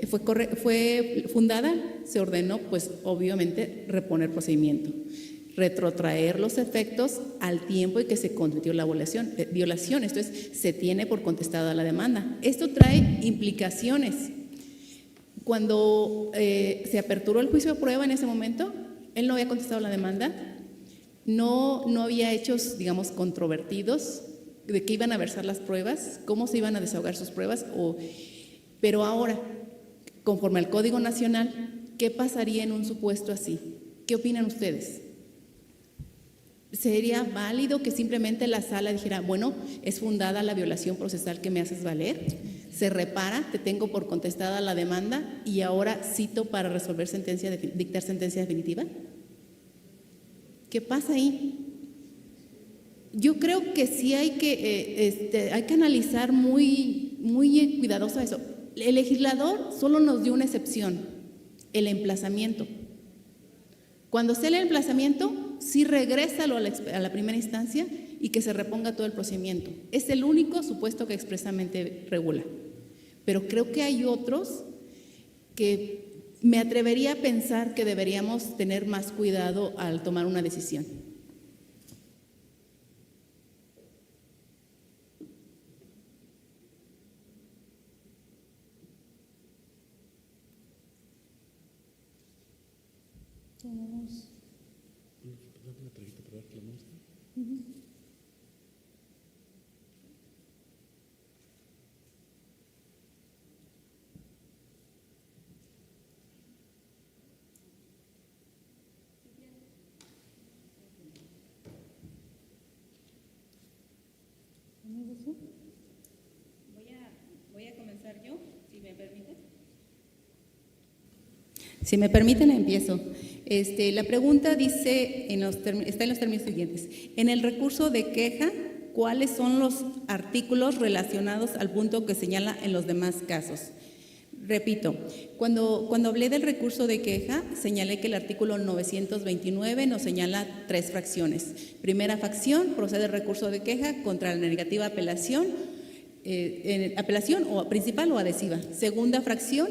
fue fundada, se ordenó, pues obviamente, reponer procedimiento, retrotraer los efectos al tiempo en que se cometió la violación. Esto es, se tiene por contestada la demanda. Esto trae implicaciones. Cuando se aperturó el juicio de prueba en ese momento, él no había contestado la demanda, no había hechos, digamos, controvertidos de qué iban a versar las pruebas, cómo se iban a desahogar sus pruebas, pero ahora, conforme al Código Nacional, ¿qué pasaría en un supuesto así? ¿Qué opinan ustedes? ¿Sería válido que simplemente la sala dijera, bueno, es fundada la violación procesal que me haces valer, se repara, te tengo por contestada la demanda y ahora cito para resolver dictar sentencia definitiva? ¿Qué pasa ahí? Yo creo que sí hay que analizar muy cuidadoso eso. El legislador solo nos dio una excepción, el emplazamiento. Cuando sea el emplazamiento, sí regrésalo a la primera instancia y que se reponga todo el procedimiento. Es el único supuesto que expresamente regula. Pero creo que hay otros que me atrevería a pensar que deberíamos tener más cuidado al tomar una decisión. Tenemos una traguita para ver que la muestra. Voy a comenzar yo, si me permiten. Si me permiten, empiezo. La pregunta dice, está en los términos siguientes. En el recurso de queja, ¿cuáles son los artículos relacionados al punto que señala en los demás casos? Repito, cuando hablé del recurso de queja, señalé que el artículo 929 nos señala 3 fracciones. Primera fracción, procede el recurso de queja contra la negativa apelación, apelación o principal o adhesiva. Segunda fracción,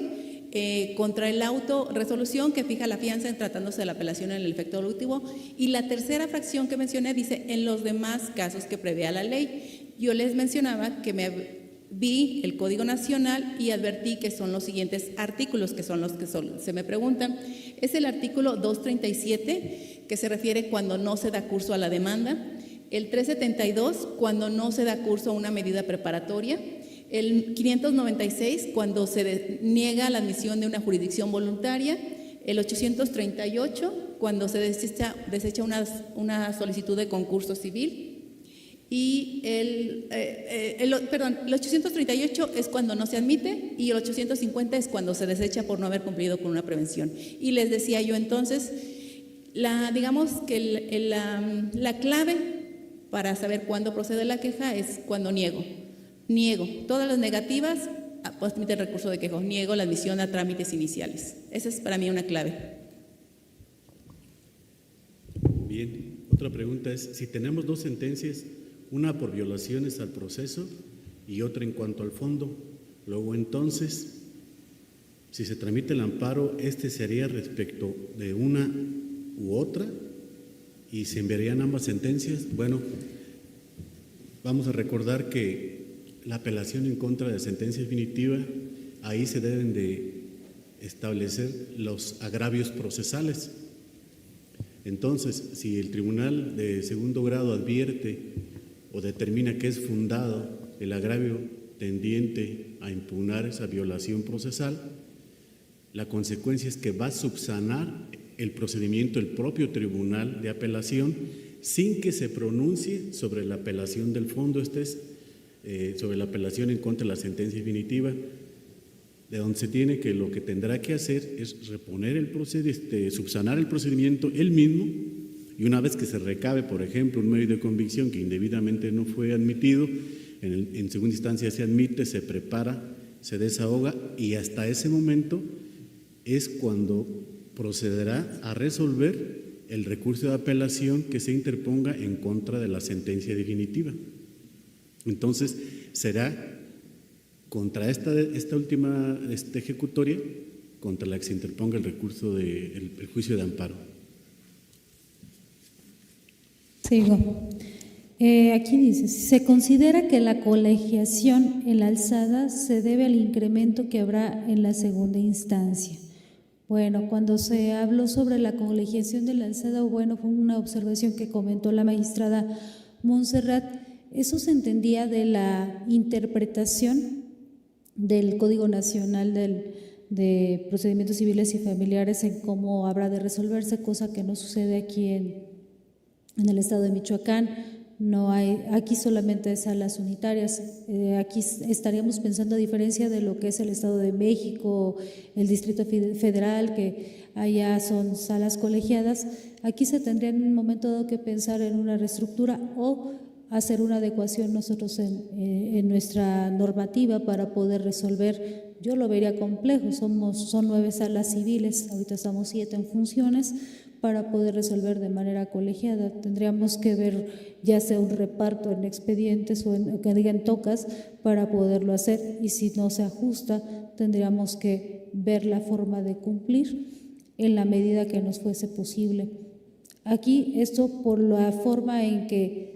contra el auto resolución que fija la fianza en tratándose de la apelación en el efecto volutivo. Y la tercera fracción que mencioné dice en los demás casos que prevea la ley. Yo les mencionaba que vi el Código Nacional y advertí que son los siguientes artículos, que son los que se me preguntan. Es el artículo 237, que se refiere cuando no se da curso a la demanda. El 372, cuando no se da curso a una medida preparatoria. El 596, cuando se niega la admisión de una jurisdicción voluntaria. El 838, cuando se desecha una solicitud de concurso civil. Y el 838 es cuando no se admite y el 850 es cuando se desecha por no haber cumplido con una prevención. Y les decía yo entonces, digamos que la clave para saber cuándo procede la queja es cuando niego. Niego todas las negativas, pues admite el recurso de queja, niego la admisión a trámites iniciales. Esa es para mí una clave. Bien, otra pregunta es, si tenemos 2 sentencias, una por violaciones al proceso y otra en cuanto al fondo, luego entonces, si se tramita el amparo, se haría respecto de una u otra y se enviarían ambas sentencias. Bueno, vamos a recordar que la apelación en contra de la sentencia definitiva, ahí se deben de establecer los agravios procesales. Entonces, si el tribunal de segundo grado advierte o determina que es fundado el agravio tendiente a impugnar esa violación procesal, la consecuencia es que va a subsanar el procedimiento el propio tribunal de apelación sin que se pronuncie sobre la apelación del fondo, sobre la apelación en contra de la sentencia definitiva, de donde se tiene que lo que tendrá que hacer es reponer subsanar el procedimiento él mismo. Y una vez que se recabe, por ejemplo, un medio de convicción que indebidamente no fue admitido, en segunda instancia se admite, se prepara, se desahoga y hasta ese momento es cuando procederá a resolver el recurso de apelación que se interponga en contra de la sentencia definitiva. Entonces, será contra esta última ejecutoria contra la que se interponga el recurso el juicio de amparo. Sigo. Aquí dice, si se considera que la colegiación en la alzada se debe al incremento que habrá en la segunda instancia. Bueno, cuando se habló sobre la colegiación de la alzada, bueno, fue una observación que comentó la magistrada Montserrat, eso se entendía de la interpretación del Código Nacional de Procedimientos Civiles y Familiares en cómo habrá de resolverse, cosa que no sucede aquí en el estado de Michoacán. No hay, aquí solamente hay salas unitarias. Aquí estaríamos pensando, a diferencia de lo que es el Estado de México, el Distrito Federal, que allá son salas colegiadas, aquí se tendría en un momento dado que pensar en una reestructura o hacer una adecuación nosotros en nuestra normativa para poder resolver. Yo lo vería complejo, son 9 salas civiles, ahorita estamos 7 en funciones, para poder resolver de manera colegiada. Tendríamos que ver ya sea un reparto en expedientes o en tocas para poderlo hacer, y si no se ajusta, tendríamos que ver la forma de cumplir en la medida que nos fuese posible. Aquí esto por la forma en que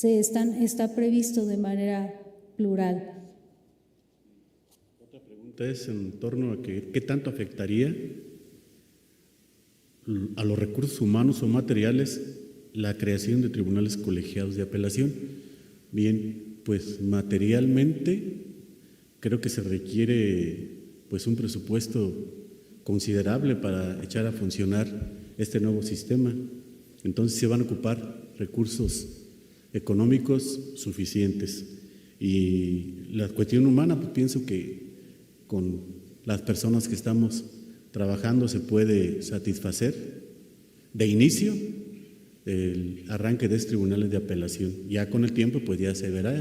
está previsto de manera plural. Otra pregunta es en torno a qué tanto afectaría a los recursos humanos o materiales la creación de tribunales colegiados de apelación. Bien, pues materialmente creo que se requiere pues un presupuesto considerable para echar a funcionar este nuevo sistema. Entonces se van a ocupar recursos económicos suficientes. Y la cuestión humana, pues pienso que con las personas que estamos trabajando se puede satisfacer de inicio el arranque de estos tribunales de apelación. Ya con el tiempo pues ya se verá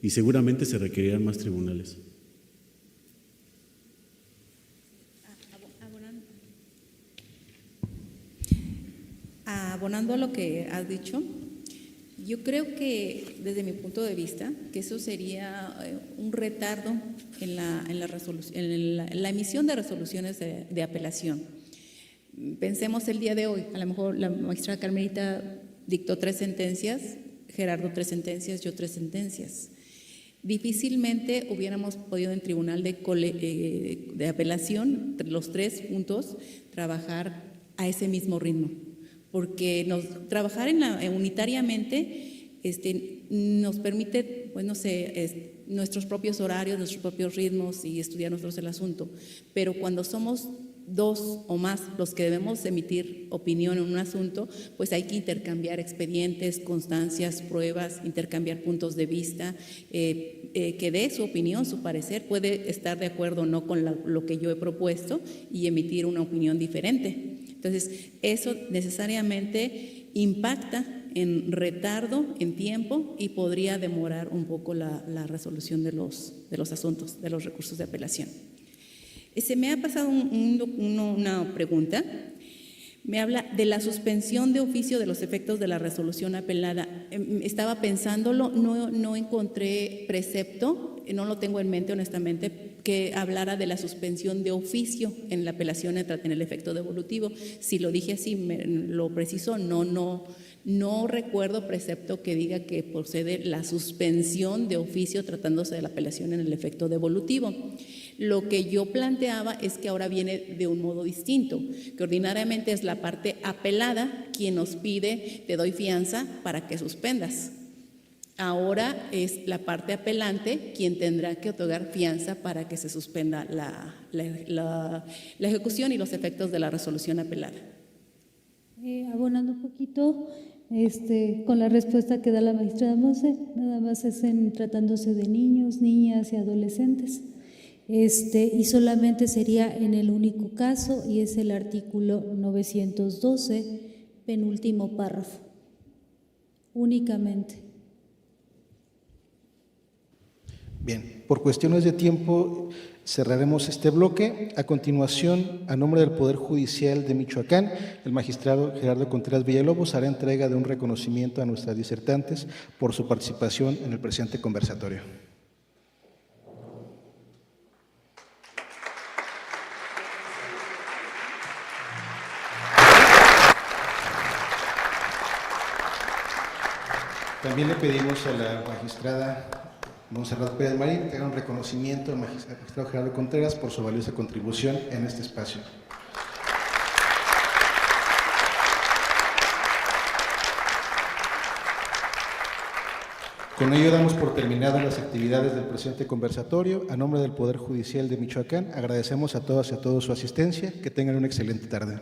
y seguramente se requerirán más tribunales. Abonando a lo que has dicho, yo creo que desde mi punto de vista, que eso sería un retardo en la emisión de resoluciones de apelación. Pensemos el día de hoy, a lo mejor la magistrada Carmelita dictó 3 sentencias, Gerardo 3 sentencias, yo 3 sentencias. Difícilmente hubiéramos podido en tribunal de apelación, los 3 puntos, trabajar a ese mismo ritmo, porque trabajar unitariamente nos permite, pues no sé, nuestros propios horarios, nuestros propios ritmos y estudiar nosotros el asunto, pero cuando somos 2 o más los que debemos emitir opinión en un asunto, pues hay que intercambiar expedientes, constancias, pruebas, intercambiar puntos de vista, que dé su opinión, su parecer, puede estar de acuerdo o no con lo que yo he propuesto y emitir una opinión diferente. Entonces, eso necesariamente impacta en retardo, en tiempo, y podría demorar un poco la resolución de los asuntos, de los recursos de apelación. Se me ha pasado una pregunta. Me habla de la suspensión de oficio de los efectos de la resolución apelada. Estaba pensándolo, no encontré precepto, no lo tengo en mente honestamente, que hablara de la suspensión de oficio en la apelación en el efecto devolutivo. Si lo dije así, lo preciso, no recuerdo precepto que diga que procede la suspensión de oficio tratándose de la apelación en el efecto devolutivo. Lo que yo planteaba es que ahora viene de un modo distinto, que ordinariamente es la parte apelada quien nos pide, te doy fianza para que suspendas. Ahora es la parte apelante quien tendrá que otorgar fianza para que se suspenda la ejecución y los efectos de la resolución apelada. Abonando un poquito con la respuesta que da la magistrada Monse, nada más es tratándose de niños, niñas y adolescentes. Y solamente sería en el único caso, y es el artículo 912, penúltimo párrafo, únicamente. Bien, por cuestiones de tiempo cerraremos este bloque. A continuación, a nombre del Poder Judicial de Michoacán, el magistrado Gerardo Contreras Villalobos hará entrega de un reconocimiento a nuestras disertantes por su participación en el presente conversatorio. También le pedimos a la magistrada Montserrat Pérez Marín que haga un reconocimiento al magistrado Gerardo Contreras por su valiosa contribución en este espacio. Con ello damos por terminadas las actividades del presente conversatorio. A nombre del Poder Judicial de Michoacán, agradecemos a todas y a todos su asistencia. Que tengan una excelente tarde.